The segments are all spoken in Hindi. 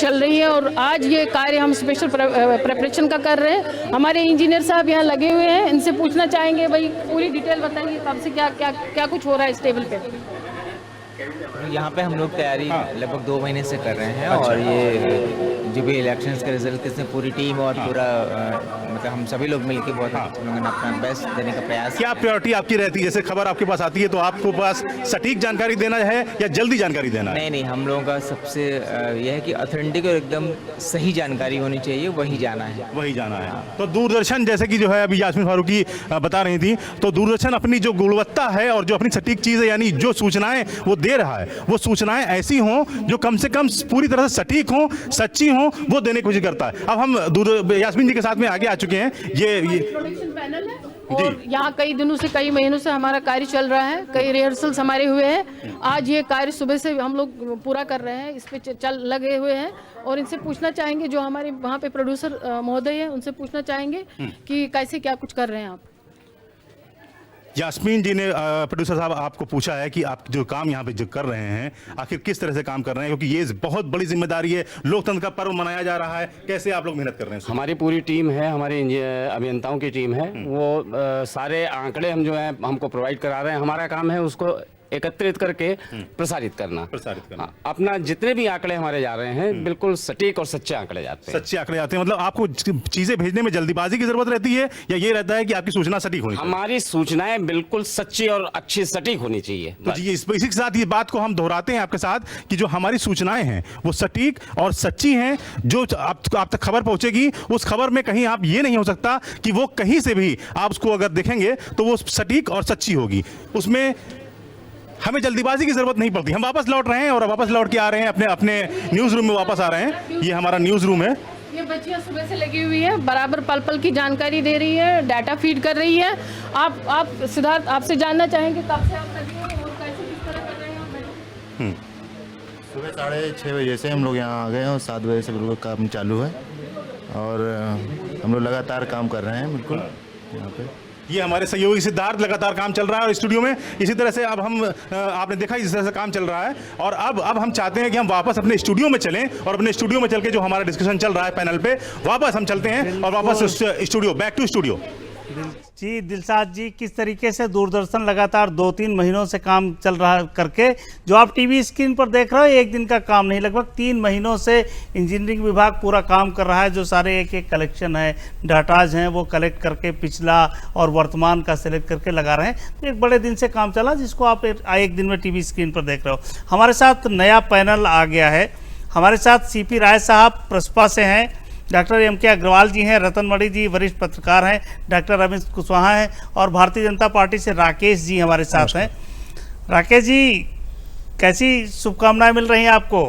चल रही है और आज ये कार्य हम स्पेशल प्रिपरेशन का कर रहे हैं। हमारे इंजीनियर साहब यहाँ लगे हुए हैं, इनसे पूछना चाहेंगे भाई पूरी डिटेल बताइए कब से क्या क्या क्या कुछ हो रहा है इस टेबल पे। यहाँ पे हम लोग तैयारी लगभग 2 महीने से कर रहे हैं और ये जो भी इलेक्शंस के रिजल्ट इसमें पूरी टीम और पूरा मतलब हम सभी लोग मिलकर बहुत अच्छे लोगों ने अपना बेस्ट देने का प्रयास। क्या प्रायोरिटी आपकी रहती है? जैसे खबर आपके पास आती है तो आपको पास सटीक जानकारी देना है या जल्दी जानकारी देना है? नहीं, हम लोगों का सबसे यह है कि ऑथेंटिक और एकदम सही जानकारी होनी चाहिए, वही जाना है। तो दूरदर्शन जैसे कि जो है अभी यास्मीन फारूकी बता रही थी, तो दूरदर्शन अपनी जो गुणवत्ता है और जो अपनी सटीक चीज़ है यानी जो सूचनाएं वो दे रहा है वो सूचनाएं ऐसी हों जो कम से कम पूरी तरह से सटीक हों, सच्ची हों, वो देने की कोशिश करता है। अब हम यास्मीन जी के साथ में आगे आ चुके हैं। ये प्रोडक्शन पैनल है और यहाँ कई दिनों से कई महीनों से हमारा कार्य चल रहा है, कई रिहर्सल्स हमारे हुए हैं। आज ये कार्य सुबह से हम लोग पूरा कर रहे हैं, इस पे चल लगे हुए हैं और इनसे पूछना चाहेंगे जो हमारे वहाँ पे प्रोड्यूसर महोदय हैं उनसे पूछना चाहेंगे कि कैसे क्या कुछ कर रहे हैं आप। यास्मीन जी ने प्रोड्यूसर साहब आपको पूछा है कि आप जो काम यहाँ पे जो कर रहे हैं आखिर किस तरह से काम कर रहे हैं, क्योंकि ये बहुत बड़ी जिम्मेदारी है, लोकतंत्र का पर्व मनाया जा रहा है, कैसे आप लोग मेहनत कर रहे हैं? हमारी पूरी टीम है, हमारे अभियंताओं की टीम है, वो सारे आंकड़े हम जो है हमको प्रोवाइड करा रहे हैं। हमारा काम है उसको एकत्रित करके प्रसारित करना। अपना जितने भी आंकड़े हमारे जा रहे हैं बिल्कुल सटीक और सच्चे आंकड़े जाते हैं। मतलब आपको चीजें भेजने में जल्दीबाजी की जरूरत रहती है या ये रहता है कि आपकी सूचना सटीक होनी चाहिए? हमारी सूचनाएं बिल्कुल सच्ची और अच्छी सटीक होनी चाहिए। तो जी इसी के साथ ये बात को हम दोहराते हैं आपके साथ कि जो हमारी सूचनाएं हैं वो सटीक और सच्ची हैं। जो आप तक खबर पहुंचेगी उस खबर में कहीं आप ये नहीं हो सकता कि वो कहीं से भी आप उसको अगर देखेंगे तो वो सटीक और सच्ची होगी, उसमें हमें जल्दीबाजी की जरूरत नहीं पड़ती। हम वापस लौट रहे हैं और वापस लौट के आ रहे हैं अपने न्यूज़ रूम में वापस आ रहे हैं। ये हमारा न्यूज़ रूम है। ये बच्चियां सुबह से लगी हुई है, बराबर पल पल की जानकारी दे रही है, डाटा फीड कर रही है। आप सिद्धार्थ आपसे जानना चाहेंगे कब से आप लगे हुए हैं और कैसे किस तरह कर रहे हैं आप? सुबह 6:30 बजे से हम लोग यहाँ आ गए हैं और 7 बजे से बिल्कुल काम चालू है और हम लोग लगातार काम कर रहे हैं बिल्कुल यहाँ पे। ये हमारे सहयोगी सिद्धार्थ लगातार काम चल रहा है और स्टूडियो में इसी तरह से अब हम आपने देखा इस तरह से काम चल रहा है और अब हम चाहते हैं कि हम वापस अपने स्टूडियो में चलें और अपने स्टूडियो में चल के जो हमारा डिस्कशन चल रहा है पैनल पे वापस हम चलते हैं और वापस स्टूडियो बैक टू स्टूडियो। जी दिलशाद जी, किस तरीके से दूरदर्शन लगातार 2-3 महीनों से काम चल रहा करके जो आप टीवी स्क्रीन पर देख रहे हो एक दिन का काम नहीं, लगभग 3 महीनों से इंजीनियरिंग विभाग पूरा काम कर रहा है। जो सारे एक कलेक्शन है, डाटाज हैं, वो कलेक्ट करके पिछला और वर्तमान का सेलेक्ट करके लगा रहे हैं। तो एक बड़े दिन से काम चला जिसको आप एक दिन में टीवी स्क्रीन पर देख रहे हो। हमारे साथ नया पैनल आ गया है। हमारे साथ सीपी राय साहब प्रसपा से हैं, डॉक्टर एम.के. अग्रवाल जी हैं, रतन मणि जी वरिष्ठ पत्रकार हैं, डॉक्टर रमेश कुशवाहा हैं और भारतीय जनता पार्टी से राकेश जी हमारे साथ हैं। राकेश जी, कैसी शुभकामनाएं मिल रही हैं आपको?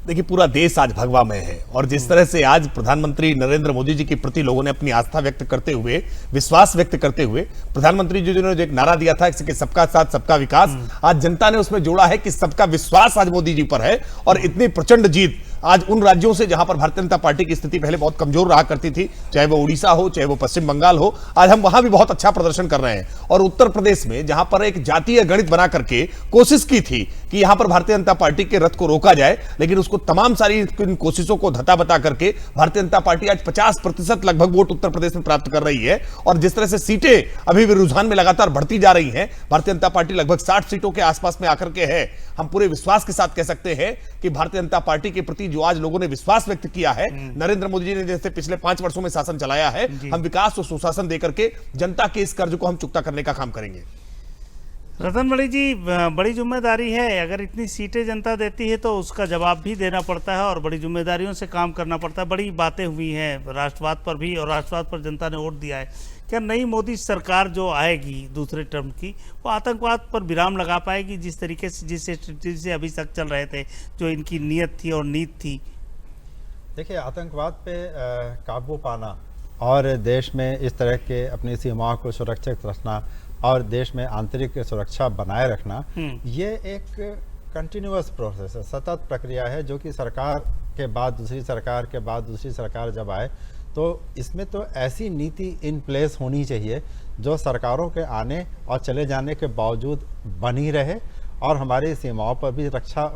देखिए, पूरा देश आज भगवा में है और जिस तरह से आज प्रधानमंत्री नरेंद्र मोदी जी के प्रति लोगों ने अपनी आस्था व्यक्त करते हुए, विश्वास व्यक्त करते हुए, प्रधानमंत्री जी ने जो एक नारा दिया था कि सबका साथ सबका विकास, आज जनता ने उसमें जोड़ा है कि सबका विश्वास आज मोदी जी पर है। और इतनी प्रचंड जीत आज उन राज्यों से जहां पर भारतीय जनता पार्टी की स्थिति पहले बहुत कमजोर रहा करती थी, चाहे वो उड़ीसा हो, चाहे वो पश्चिम बंगाल हो, आज हम वहां भी बहुत अच्छा प्रदर्शन कर रहे हैं। और उत्तर प्रदेश में जहां पर एक जातीय गणित बना करके कोशिश की थी कि यहां पर भारतीय जनता पार्टी के रथ को रोका जाए, लेकिन उसको तमाम सारी कोशिशों को धता बता करके भारतीय जनता पार्टी आज 50% लगभग वोट उत्तर प्रदेश में प्राप्त कर रही है। और जिस तरह से सीटें अभी भी रुझान में लगातार बढ़ती जा रही हैं, भारतीय जनता पार्टी लगभग 60 सीटों के आसपास में आकर के है। हम पूरे विश्वास के साथ कह सकते हैं कि भारतीय जनता पार्टी के प्रति जो आज लोगों ने विश्वास व्यक्त किया है, नरेंद्र मोदी जी ने जैसे पिछले 5 वर्षों में शासन चलाया है, हम विकास और सुशासन देकर के जनता के इस कर्ज को हम चुकता करने का काम करेंगे। रतन मणि जी, बड़ी जिम्मेदारी है। अगर इतनी सीटें जनता देती है तो उसका जवाब भी देना पड़ता है और बड़ी जिम्मेदारियों से काम करना पड़ता है। बड़ी बातें हुई हैं राष्ट्रवाद पर भी और राष्ट्रवाद पर जनता ने वोट दिया है। क्या नई मोदी सरकार जो आएगी दूसरे टर्म की, वो आतंकवाद पर विराम लगा पाएगी जिस तरीके से जिस स्ट्रेटजी से अभी तक चल रहे थे, जो इनकी नीयत थी और नीति थी? देखिए, आतंकवाद पे काबू पाना और देश में इस तरह के अपनी सीमाओं को सुरक्षित रखना और देश में आंतरिक सुरक्षा बनाए रखना, ये एक कंटिन्यूअस प्रोसेस है, सतत प्रक्रिया है, जो कि सरकार के बाद दूसरी सरकार के बाद दूसरी सरकार जब आए तो इसमें तो ऐसी नीति इन प्लेस होनी चाहिए जो सरकारों के आने और चले जाने के बावजूद बनी रहे और हमारी सीमाओं पर भी रक्षा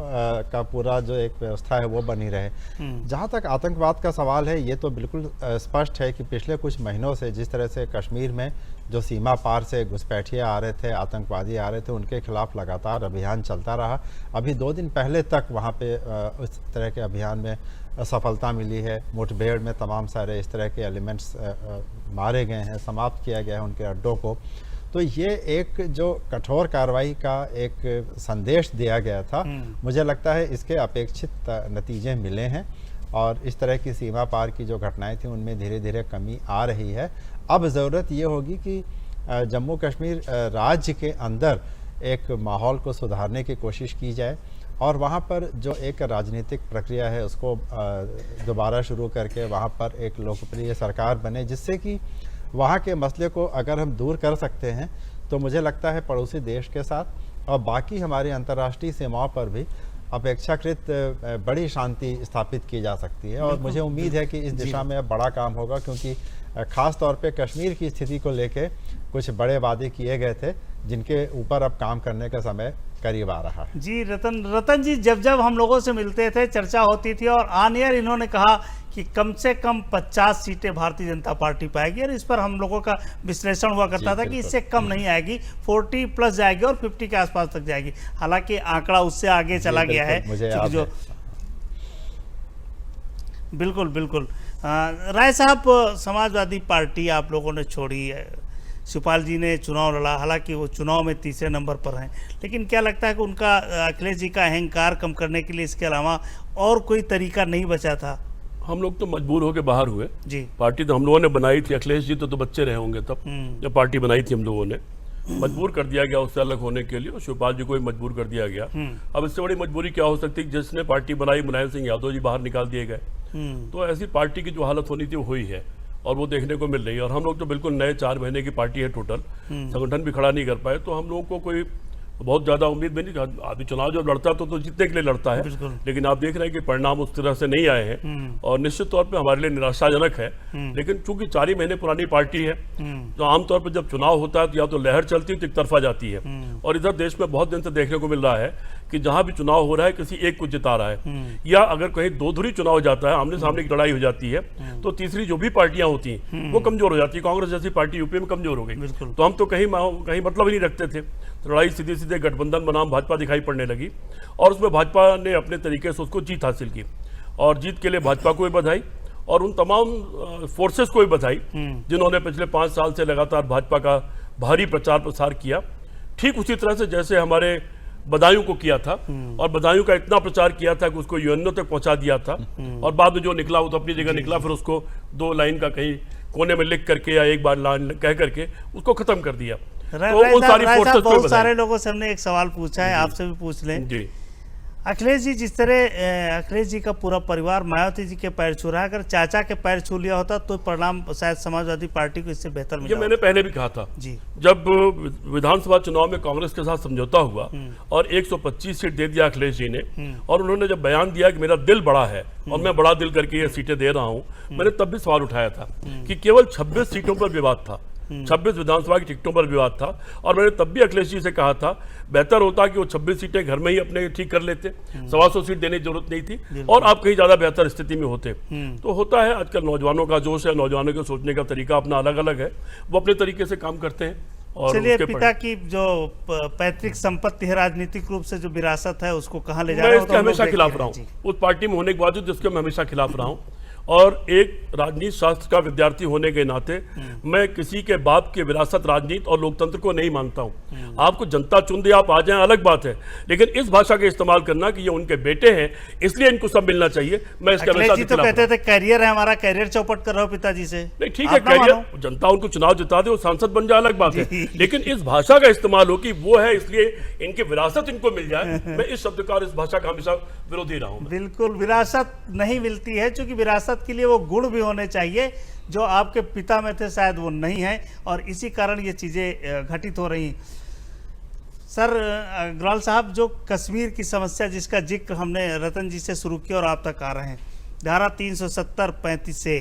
का पूरा जो एक व्यवस्था है वो बनी रहे। जहाँ तक आतंकवाद का सवाल है, ये तो बिल्कुल स्पष्ट है कि पिछले कुछ महीनों से जिस तरह से कश्मीर में जो सीमा पार से घुसपैठिए आ रहे थे, आतंकवादी आ रहे थे, उनके खिलाफ लगातार अभियान चलता रहा। अभी 2 दिन पहले तक वहाँ पे उस तरह के अभियान में सफलता मिली है। मुठभेड़ में तमाम सारे इस तरह के एलिमेंट्स मारे गए हैं, समाप्त किया गया है उनके अड्डों को। तो ये एक जो कठोर कार्रवाई का एक संदेश दिया गया था, मुझे लगता है इसके अपेक्षित नतीजे मिले हैं और इस तरह की सीमा पार की जो घटनाएं थी उनमें धीरे धीरे कमी आ रही है। अब ज़रूरत ये होगी कि जम्मू कश्मीर राज्य के अंदर एक माहौल को सुधारने की कोशिश की जाए और वहाँ पर जो एक राजनीतिक प्रक्रिया है उसको दोबारा शुरू करके वहाँ पर एक लोकप्रिय सरकार बने, जिससे कि वहाँ के मसले को अगर हम दूर कर सकते हैं तो मुझे लगता है पड़ोसी देश के साथ और बाकी हमारी अंतर्राष्ट्रीय सीमाओं पर भी अपेक्षाकृत बड़ी शांति स्थापित की जा सकती है। और मुझे उम्मीद है कि इस दिशा में अब बड़ा काम होगा, क्योंकि ख़ास तौर पे कश्मीर की स्थिति को लेके कुछ बड़े वादे किए गए थे जिनके ऊपर अब काम करने का समय करीब आ रहा है। जी रतन जी, जब जब हम लोगों से मिलते थे चर्चा होती थी और ऑन एयर इन्होंने कहा कि कम से कम 50 सीटें भारतीय जनता पार्टी पाएगी और इस पर हम लोगों का विश्लेषण हुआ करता था कि इससे कम नहीं आएगी, 40 प्लस जाएगी और 50 के आसपास तक जाएगी। हालांकि आंकड़ा उससे आगे चला गया है। जो बिल्कुल बिल्कुल राय साहब, समाजवादी पार्टी आप लोगों ने छोड़ी है, शिवपाल जी ने चुनाव लड़ा, हालांकि वो चुनाव में तीसरे नंबर पर हैं, लेकिन क्या लगता है कि उनका अखिलेश जी का अहंकार कम करने के लिए इसके अलावा और कोई तरीका नहीं बचा था? हम लोग तो मजबूर होकर बाहर हुए जी। पार्टी तो हम लोगों ने बनाई थी, अखिलेश जी तो बच्चे रहे होंगे तब जब पार्टी बनाई थी हम लोगों ने। मजबूर कर दिया गया उससे अलग होने के लिए और शिवपाल जी को भी मजबूर कर दिया गया। अब इससे बड़ी मजबूरी क्या हो सकती है? जिसने पार्टी बनाई मुलायम सिंह यादव जी बाहर निकाल दिए गए। तो ऐसी पार्टी की जो हालत होनी थी वो हुई है और वो देखने को मिल रही है। और हम लोग तो बिल्कुल नए 4 महीने की पार्टी है टोटल, संगठन भी खड़ा नहीं कर पाए, तो हम लोगों को कोई बहुत ज्यादा उम्मीद भी नहीं। आदमी चुनाव जब लड़ता है तो जीतने के लिए लड़ता है, लेकिन आप देख रहे हैं कि परिणाम उस तरह से नहीं आए हैं और निश्चित तौर पे हमारे लिए निराशाजनक है। लेकिन चूंकि 4 ही महीने पुरानी पार्टी है तो आमतौर पर जब चुनाव होता है तो या तो लहर चलती है तो एक तरफा जाती है। और इधर देश में बहुत दिन से देखने को मिल रहा है कि जहां भी चुनाव हो रहा है किसी एक को जिता रहा है, या अगर कहीं 2 धुरी चुनाव हो जाता है, आमने सामने की लड़ाई हो जाती है, तो तीसरी जो भी पार्टियां होती हैं वो कमजोर हो जाती है। कांग्रेस जैसी पार्टी यूपी में कमजोर हो गई, तो हम तो कहीं मतलब ही नहीं रखते थे। तो लड़ाई सीधे सीधे गठबंधन बनाम भाजपा दिखाई पड़ने लगी और उसमें भाजपा ने अपने तरीके से उसको जीत हासिल की और जीत के लिए भाजपा को भी बधाई और उन तमाम फोर्सेस को भी बधाई जिन्होंने पिछले 5 साल से लगातार भाजपा का भारी प्रचार प्रसार किया। ठीक उसी तरह से जैसे हमारे बदायूं को किया था और बदायूं का इतना प्रचार किया था कि उसको यूएनओ तक पहुंचा दिया था और बाद में जो निकला वो तो अपनी जगह निकला, फिर उसको 2 लाइन का कहीं कोने में लिख करके या एक बार लाइन कह करके उसको खत्म कर दिया। तो उन सारी फोर्सेस को बहुत सारे लोगों से हमने एक सवाल पूछा है, आपसे भी पूछ लें जी। अखिलेश जी, जिस तरह अखिलेश जी का पूरा परिवार मायावती जी के पैर छू रहा है, अगर चाचा के पैर छू लिया होता तो परिणाम शायद समाजवादी पार्टी को इससे बेहतर मिला। ये मैंने पहले भी कहा था जी, जब विधानसभा चुनाव में कांग्रेस के साथ समझौता हुआ और 125 सीट दे दिया अखिलेश जी ने और उन्होंने जब बयान दिया कि मेरा दिल बड़ा है और मैं बड़ा दिल करके ये सीटें दे रहा हूँ, मैंने तब भी सवाल उठाया था कि केवल 26 सीटों पर विवाद था, 26 विधानसभा की टिकटों पर विवाद था और मैंने तब भी अखिलेश जी से कहा था बेहतर होता कि वो 26 सीटें घर में ही अपने ठीक कर लेते, 125 सीट देने की जरूरत नहीं थी और आप कहीं ज्यादा बेहतर स्थिति में होते। तो होता है आजकल नौजवानों का जोश है, नौजवानों के सोचने का तरीका अपना अलग अलग है, वो अपने तरीके से काम करते हैं। और चलिए, पिता की जो पैतृक संपत्ति है, राजनीतिक रूप से जो विरासत है, उसको कहाँ ले जा रहे हैं? मैं इसके हमेशा खिलाफ रहा हूँ, उस पार्टी में होने के बावजूद जिसके मैं हमेशा खिलाफ रहा हूँ और एक राजनीति शास्त्र का विद्यार्थी होने के नाते मैं किसी के बाप की विरासत राजनीति और लोकतंत्र को नहीं मानता हूं। आपको जनता चुन दे, आप आ जाएं, अलग बात है, लेकिन इस भाषा का इस्तेमाल करना कि ये उनके बेटे हैं इसलिए इनको सब मिलना चाहिए, मैं इसके हमेशा तो कहते थे कैरियर है हमारा, कैरियर चौपट कर रहे हो पिताजी से। नहीं, ठीक है, कैरियर, जनता उनको चुनाव जिता दे, वो सांसद बन जाए, अलग बात है, लेकिन इस भाषा का इस्तेमाल हो कि वो है इसलिए इनकी विरासत इनको मिल जाए, मैं इस शब्द का और इस भाषा का हमेशा विरोधी रहा हूं। बिल्कुल, विरासत नहीं मिलती है, क्योंकि विरासत के लिए वो गुण भी होने चाहिए जो आपके पिता में थे, शायद वो नहीं है और इसी कारण ये चीजें घटित हो रही। सर अग्रवाल साहब, जो कश्मीर की समस्या जिसका जिक्र हमने रतन जी से शुरू किया और आप तक आ रहे हैं, धारा 370-35 से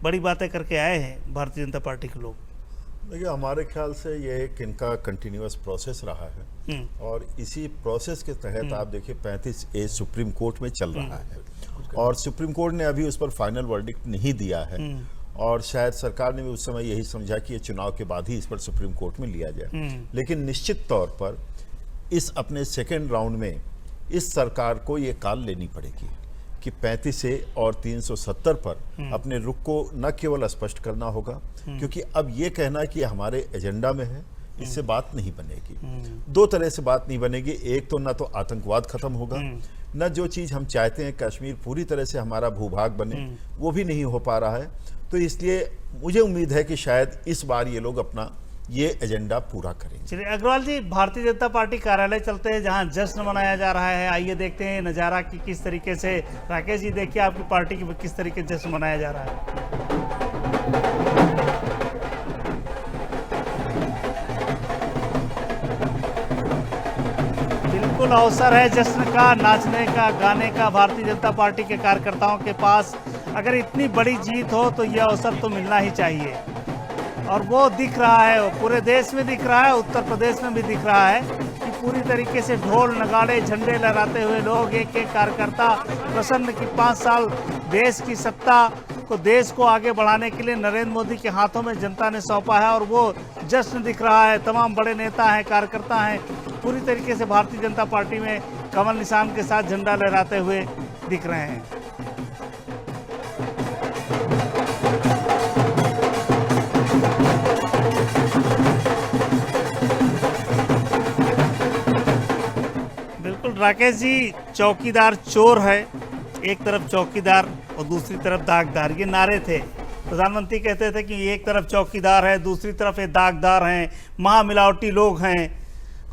बड़ी बातें करके आए हैं भारतीय जनता पार्टी के लोग। देखिए, हमारे ख्याल से ये एक इनका कंटिन्यूअस प्रोसेस रहा है और इसी प्रोसेस के तहत आप देखिए 35A सुप्रीम कोर्ट में चल रहा है और सुप्रीम कोर्ट ने अभी उस पर फाइनल वर्डिक्ट नहीं दिया है और शायद सरकार ने भी उस समय यही समझा कि ये चुनाव के बाद ही इस पर सुप्रीम कोर्ट में लिया जाए। लेकिन निश्चित तौर पर इस अपने सेकेंड राउंड में इस सरकार को ये कॉल लेनी पड़ेगी कि 35A और 370 पर अपने रुख को न केवल स्पष्ट करना होगा, क्योंकि अब ये कहना कि हमारे एजेंडा में है, इससे बात नहीं बनेगी। दो तरह से बात नहीं बनेगी। एक तो न तो आतंकवाद खत्म होगा, न जो चीज हम चाहते हैं कश्मीर पूरी तरह से हमारा भूभाग बने, वो भी नहीं हो पा रहा है। तो इसलिए मुझे उम्मीद है कि शायद इस बार ये लोग अपना ये एजेंडा पूरा करेंगे। चलिए अग्रवाल जी, भारतीय जनता पार्टी कार्यालय चलते हैं जहां जश्न मनाया जा रहा है। आइए देखते हैं नज़ारा कि किस तरीके से। राकेश जी, देखिए आपकी पार्टी की किस तरीके से जश्न मनाया जा रहा है। बिल्कुल अवसर है जश्न का, नाचने का, गाने का भारतीय जनता पार्टी के कार्यकर्ताओं के पास। अगर इतनी बड़ी जीत हो तो यह अवसर तो मिलना ही चाहिए और वो दिख रहा है, वो पूरे देश में दिख रहा है, उत्तर प्रदेश में भी दिख रहा है कि पूरी तरीके से ढोल नगाड़े झंडे लहराते हुए लोग, एक एक कार्यकर्ता प्रसन्न कि 5 साल देश की सत्ता को, देश को आगे बढ़ाने के लिए नरेंद्र मोदी के हाथों में जनता ने सौंपा है और वो जश्न दिख रहा है। तमाम बड़े नेता हैं, कार्यकर्ता हैं, पूरी तरीके से भारतीय जनता पार्टी में कमल निशान के साथ झंडा लहराते हुए दिख रहे हैं। राकेश जी, चौकीदार चोर है, एक तरफ चौकीदार और दूसरी तरफ दागदार, ये नारे थे। प्रधानमंत्री कहते थे कि एक तरफ चौकीदार है, दूसरी तरफ ये दागदार हैं, महामिलावटी लोग हैं।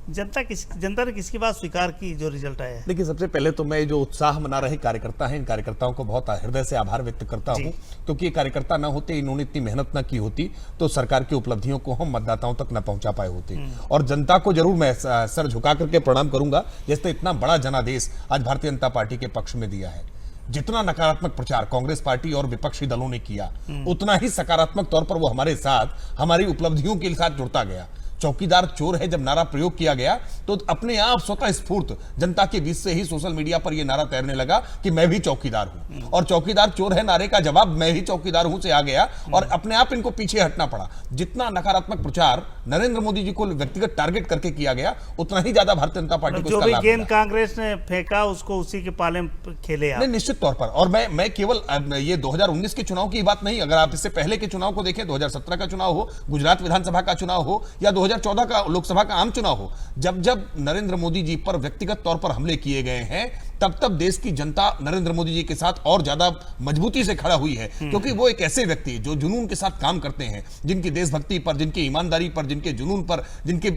जनता ने किसकी बात स्वीकार की जो रिजल्ट आया है? देखिए, सबसे पहले तो मैं जो उत्साह मना रहे कार्यकर्ता हैं, इन कार्यकर्ताओं को बहुत हृदय से आभार व्यक्त करता हूं, क्योंकि ये कार्यकर्ता ना होते, इन्होंने इतनी मेहनत ना की होती तो सरकार की उपलब्धियों को हम मतदाताओं तक न पहुंचा पाए होते। और जनता को जरूर मैं सर झुका करके प्रणाम करूंगा, जैसे इतना बड़ा जनादेश आज भारतीय जनता पार्टी के पक्ष में दिया है। जितना नकारात्मक प्रचार कांग्रेस पार्टी और विपक्षी दलों ने किया, उतना ही सकारात्मक तौर पर वो हमारे साथ हमारी उपलब्धियों के साथ जुड़ता गया। चौकीदार चोर है जब नारा प्रयोग किया गया तो अपने आप स्वतः स्फूर्त जनता के बीच से ही सोशल मीडिया पर यह नारा तैरने लगा कि मैं भी चौकीदार हूं, और चौकीदार चोर है नारे का जवाब मैं ही चौकीदार हूं से आ गया और अपने आप इनको पीछे हटना पड़ा। जितना नकारात्मक प्रचार नरेंद्र मोदी जी को व्यक्तिगत टारगेट करके किया गया, उतना ही ज्यादा भारतीय जनता पार्टी को जो भी गेंद कांग्रेस ने फेंका उसको उसी के पाले में खेले आप। निश्चित तौर पर। और मैं केवल ये 2019 के चुनाव की बात नहीं, अगर आप इससे पहले के चुनाव को देखें, 2017 का चुनाव हो, गुजरात विधानसभा का चुनाव हो या 2014 का लोकसभा का आम चुनाव हो, जब जब नरेंद्र मोदी जी पर व्यक्तिगत तौर पर हमले किए गए हैं, तब तब देश की जनता नरेंद्र मोदी जी के साथ और ज्यादा मजबूती से खड़ा हुई है, क्योंकि वो एक ऐसे व्यक्ति जो जुनून के साथ काम करते हैं, जिनकी देशभक्ति पर, जिनकी ईमानदारी पर, जिनके जुनून पर, जिनके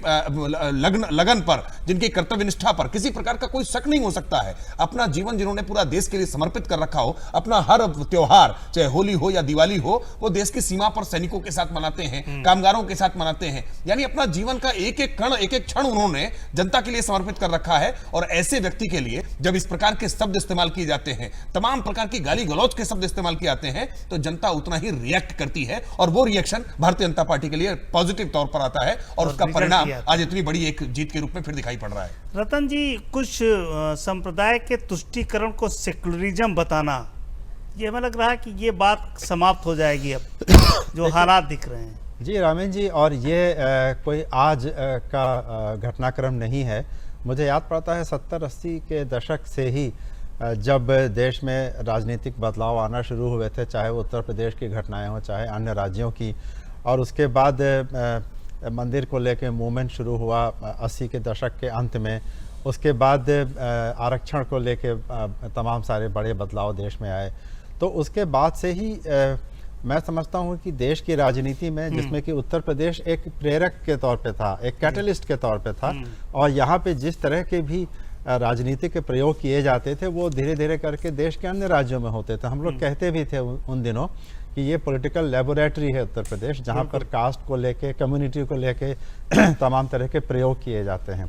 लगन पर, जिनके कर्तव्यनिष्ठा पर किसी प्रकार का कोई शक नहीं हो सकता है। अपना जीवन जिन्होंने पूरा देश के लिए समर्पित कर रखा हो, अपना हर त्योहार चाहे होली हो या दिवाली हो, वो देश की सीमा पर सैनिकों के साथ मनाते हैं, कामगारों के साथ मनाते हैं। यानी अपना जीवन का एक एक कण, एक एक क्षण उन्होंने जनता के लिए समर्पित कर रखा है। और ऐसे व्यक्ति के लिए जब इस प्रकार के शब्द इस्तेमाल किए जाते हैं, तमाम प्रकार की गाली गलौज के शब्द इस्तेमाल किए जाते हैं, तो जनता उतना ही रिएक्ट करती है और वो रिएक्शन भारतीय जनता पार्टी के लिए पॉजिटिव तौर पर आता है और उसका परिणाम आज इतनी बड़ी एक जीत के रूप में फिर दिखाई पड़ रहा है। रतन जी, कुछ संप्रदाय के तुष्टीकरण को सेकुलरिज्म बताना, ये हमें लग रहा है कि ये बात समाप्त हो जाएगी अब जो हालात दिख रहे हैं। जी रामेन जी, और ये कोई आज का घटनाक्रम नहीं है। मुझे याद पड़ता है 70-80 के दशक से ही जब देश में राजनीतिक बदलाव आना शुरू हुए थे, चाहे वो उत्तर प्रदेश की घटनाएं हों, चाहे अन्य राज्यों की, और उसके बाद मंदिर को लेके मूवमेंट शुरू हुआ 80 के दशक के अंत में। उसके बाद आरक्षण को लेके तमाम सारे बड़े बदलाव देश में आए। तो उसके बाद से ही मैं समझता हूँ कि देश की राजनीति में, जिसमें कि उत्तर प्रदेश एक प्रेरक के तौर पे था, एक कैटलिस्ट के तौर पे था, और यहाँ पे जिस तरह के भी राजनीति के प्रयोग किए जाते थे वो धीरे धीरे करके देश के अन्य राज्यों में होते थे। हम लोग कहते भी थे उन दिनों कि ये पॉलिटिकल लेबोरेटरी है उत्तर प्रदेश, जहाँ पर कास्ट को लेके, कम्युनिटी को लेके तमाम तरह के प्रयोग किए जाते हैं।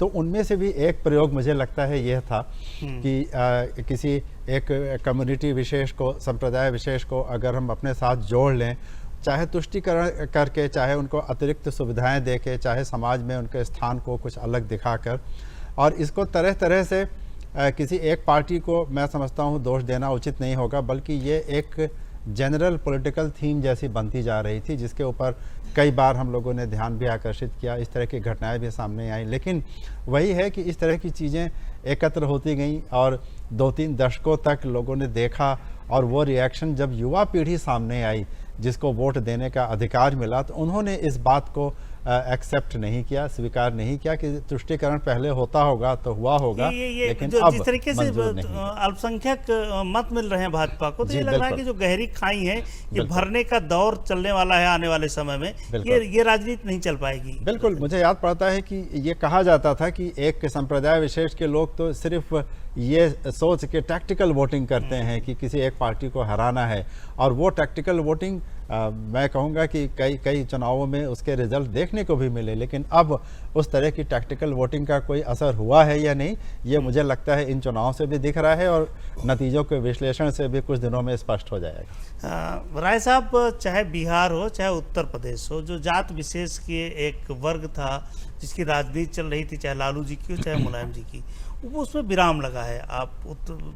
तो उनमें से भी एक प्रयोग मुझे लगता है यह था कि किसी एक कम्युनिटी विशेष को, संप्रदाय विशेष को अगर हम अपने साथ जोड़ लें, चाहे तुष्टिकरण करके, चाहे उनको अतिरिक्त सुविधाएं देके, चाहे समाज में उनके स्थान को कुछ अलग दिखाकर, और इसको तरह तरह से किसी एक पार्टी को मैं समझता हूँ दोष देना उचित नहीं होगा, बल्कि ये एक जनरल पॉलिटिकल थीम जैसी बनती जा रही थी, जिसके ऊपर कई बार हम लोगों ने ध्यान भी आकर्षित किया, इस तरह की घटनाएं भी सामने आई। लेकिन वही है कि इस तरह की चीज़ें एकत्र होती गईं और 2-3 दशकों तक लोगों ने देखा, और वो रिएक्शन जब युवा पीढ़ी सामने आई जिसको वोट देने का अधिकार मिला, तो उन्होंने इस बात को एक्सेप्ट नहीं किया, स्वीकार नहीं किया कि तुष्टिकरण पहले होता होगा तो हुआ होगा, ये लेकिन जो अब जिस तरीके से मंजूर नहीं। अल्पसंख्यक मत मिल रहे हैं भाजपा को, तो जी, ये लग रहा है बिल्कुल। कि जो गहरी खाई है, ये बिल्कुल। भरने का दौर चलने वाला है आने वाले समय में। बिल्कुल। ये राजनीति नहीं चल पाएगी। बिल्कुल, मुझे याद पड़ता है कि ये कहा जाता था कि एक संप्रदाय विशेष के लोग तो सिर्फ ये सोच के टैक्टिकल वोटिंग करते हैं कि किसी एक पार्टी को हराना है, और वो टैक्टिकल वोटिंग मैं कहूँगा कि कई चुनावों में उसके रिजल्ट देखने को भी मिले, लेकिन अब उस तरह की टैक्टिकल वोटिंग का कोई असर हुआ है या नहीं, ये मुझे लगता है इन चुनावों से भी दिख रहा है, और नतीजों के विश्लेषण से भी कुछ दिनों में स्पष्ट हो जाएगा। राय साहब, चाहे बिहार हो चाहे उत्तर प्रदेश हो, जो जात विशेष के एक वर्ग था जिसकी राजनीति चल रही थी, चाहे लालू जी की हो चाहे मुलायम जी की, वो उसमें विराम लगा है। आप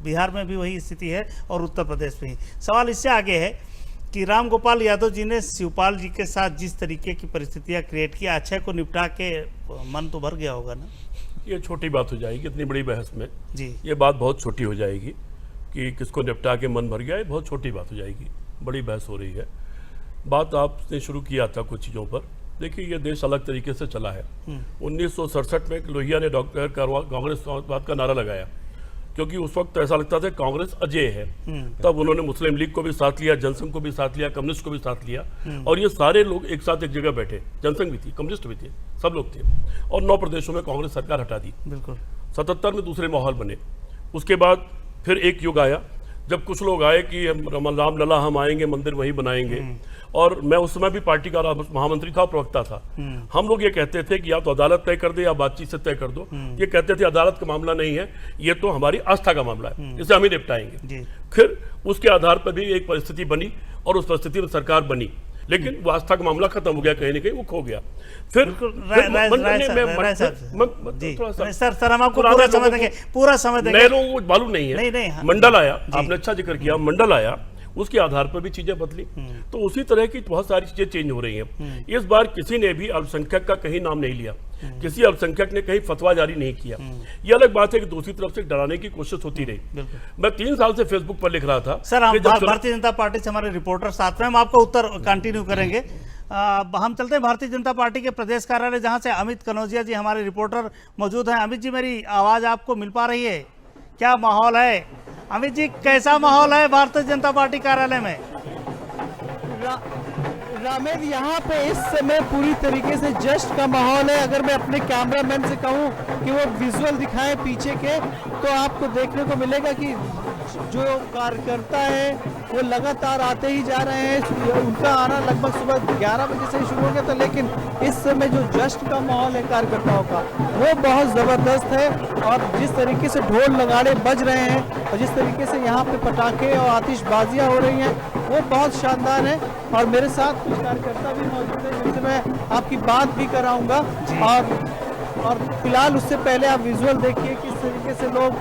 बिहार में भी वही स्थिति है और उत्तर प्रदेश में ही। सवाल इससे आगे है कि राम गोपाल यादव जी ने शिवपाल जी के साथ जिस तरीके की परिस्थितियां क्रिएट की, अक्षय को निपटा के मन तो भर गया होगा ना? ये छोटी बात हो जाएगी इतनी बड़ी बहस में जी, ये बात बहुत छोटी हो जाएगी कि किसको निपटा के मन भर गया, ये बहुत छोटी बात हो जाएगी। बड़ी बहस हो रही है। बात आपने शुरू किया था कुछ चीज़ों पर। देखिए, ये देश अलग तरीके से चला है। 1967 में लोहिया ने डॉक्टर कांग्रेस बात का नारा लगाया, क्योंकि उस वक्त ऐसा लगता था कांग्रेस अजय है। तब उन्होंने मुस्लिम लीग को भी साथ लिया, जनसंघ को भी साथ लिया, कम्युनिस्ट को भी साथ लिया, और ये सारे लोग एक साथ एक जगह बैठे। जनसंघ भी थी, कम्युनिस्ट भी थे, सब लोग थे, और 9 प्रदेशों में कांग्रेस सरकार हटा दी। बिल्कुल। 77 में दूसरे माहौल बने। उसके बाद फिर एक युग आया जब कुछ लोग आए कि राम लला हम आएंगे, मंदिर वहीं बनाएंगे, और मैं उस समय भी पार्टी का महामंत्री था, प्रवक्ता था। हम लोग ये कहते थे कि या तो अदालत तय कर दे या बातचीत से तय कर दो। ये कहते थे अदालत का मामला नहीं है, ये तो हमारी आस्था का मामला है, इसे हम ही निपटाएंगे। फिर उसके आधार पर भी एक परिस्थिति बनी और उस परिस्थिति में सरकार बनी, लेकिन वो आस्था का मामला खत्म हो गया, कहीं ना कहीं वो खो गया। फिर सर हम आपको पूरा समय देंगे, पूरा समय देंगे। नए लोगों को मालूम नहीं है। नहीं, मंडल आया, आपने अच्छा जिक्र किया, मंडल आया, उसके आधार पर भी चीजें बदली। तो उसी तरह की बहुत सारी चीजें चेंज हो रही हैं। इस बार किसी ने भी अल्पसंख्यक का कहीं नाम नहीं लिया, किसी अल्पसंख्यक ने कहीं फतवा जारी नहीं किया। ये अलग बात है कि दूसरी तरफ से डराने की कोशिश होती रही। मैं 3 साल से फेसबुक पर लिख रहा था। सर, हम भारतीय जनता पार्टी से हमारे रिपोर्टर साथ में, हम आपका उत्तर कंटिन्यू करेंगे। हम चलते हैं भारतीय जनता पार्टी के प्रदेश कार्यालय, जहां से अमित कनौजिया जी हमारे रिपोर्टर मौजूद हैं। अमित जी, मेरी आवाज आपको मिल पा रही है? क्या माहौल है अमित जी, कैसा माहौल है भारतीय जनता पार्टी कार्यालय में? रामेद, यहाँ पे इस समय पूरी तरीके से जश्न का माहौल है। अगर मैं अपने कैमरामैन से कहूँ कि वो विजुअल दिखाएं पीछे के, तो आपको देखने को मिलेगा कि जो कार्यकर्ता है वो लगातार आते ही जा रहे हैं। उनका आना लगभग सुबह 11 बजे से ही शुरू हो गया था, लेकिन इस समय जो जश्न का माहौल है कार्यकर्ताओं का, वो बहुत ज़बरदस्त है। और जिस तरीके से ढोल नगाड़े बज रहे हैं और जिस तरीके से यहाँ पे पटाखे और आतिशबाजियाँ हो रही हैं, वो बहुत शानदार है। और मेरे साथ कुछ कार्यकर्ता भी मौजूद है जिनसे मैं आपकी बात भी कराऊंगा। और फिलहाल उससे पहले आप विजुअल देखिए किस तरीके से लोग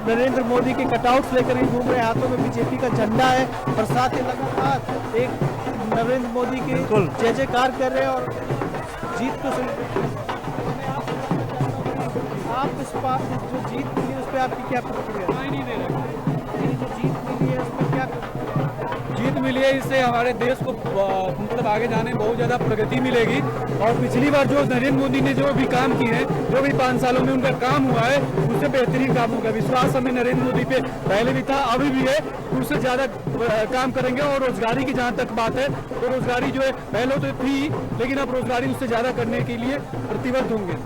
नरेंद्र मोदी के कटआउट्स लेकर ही घूम रहे हैं, हाथों में बीजेपी का झंडा है, और साथ ही लगातार एक नरेंद्र मोदी की जय जयकार कर रहे हैं और जीत को आप इस बात जो जीत मिली उस पर आपकी क्या प्रतिक्रिया? नहीं दे रहे, जो जीत मिली है उसमें क्या जीत मिली है, इससे हमारे देश को मतलब आगे जाने में बहुत ज़्यादा प्रगति मिलेगी। और पिछली बार जो नरेंद्र मोदी ने जो भी काम किए हैं, जो भी 5 सालों में उनका काम हुआ है, उससे बेहतरीन काम होगा। विश्वास हमें नरेंद्र मोदी पे पहले भी था, अभी भी है, उससे ज़्यादा काम करेंगे। और रोजगारी की जहाँ तक बात है, तो रोजगारी जो है पहले तो थी, लेकिन अब रोजगारी उससे ज़्यादा करने के लिए प्रतिबद्ध होंगे।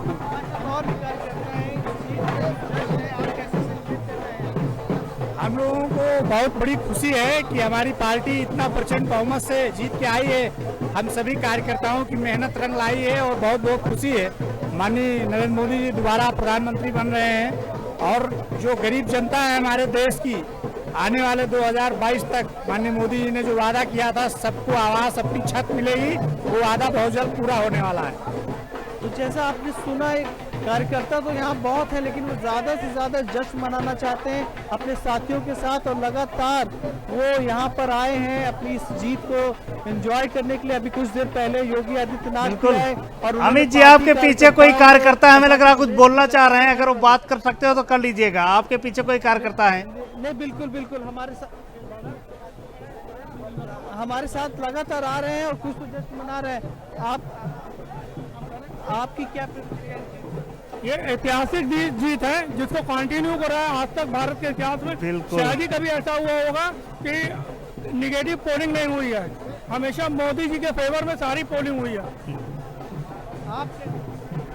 हम लोगों को बहुत बड़ी खुशी है कि हमारी पार्टी इतना प्रचंड बहुमत से जीत के आई है। हम सभी कार्यकर्ताओं की मेहनत रंग लाई है और बहुत बहुत खुशी है। माननीय नरेंद्र मोदी जी दोबारा प्रधानमंत्री बन रहे हैं, और जो गरीब जनता है हमारे देश की, आने वाले 2022 तक माननीय मोदी जी ने जो वादा किया था सबको आवास, सबकी छत मिलेगी, वो वादा बहुत जल्द पूरा होने वाला है। तो जैसा आपने सुना, एक कार्यकर्ता तो यहाँ बहुत है, लेकिन वो ज़्यादा से ज़्यादा जश्न मनाना चाहते हैं अपने साथियों के साथ, और लगातार वो यहाँ पर आए हैं अपनी इस जीत को एंजॉय करने के लिए। अभी कुछ देर पहले योगी आदित्यनाथ बिल्कुल। भी आए और अमित जी, आपके पीछे कोई कार्यकर्ता, हमें लग रहा है कुछ बोलना चाह रहे हैं, अगर वो बात कर सकते हो तो कर लीजिएगा। आपके पीछे कोई कार्यकर्ता है? नहीं, बिल्कुल बिल्कुल हमारे साथ लगातार आ रहे हैं और कुछ तो जश्न मना रहे हैं। आपकी क्या प्रतिक्रिया है? ये ऐतिहासिक जीत है जिसको कंटिन्यू करा है आज तक भारत के इतिहास में। बिल्कुल। शायद ही कभी ऐसा हुआ होगा कि निगेटिव पोलिंग नहीं हुई है। हमेशा मोदी जी के फेवर में सारी पोलिंग हुई है।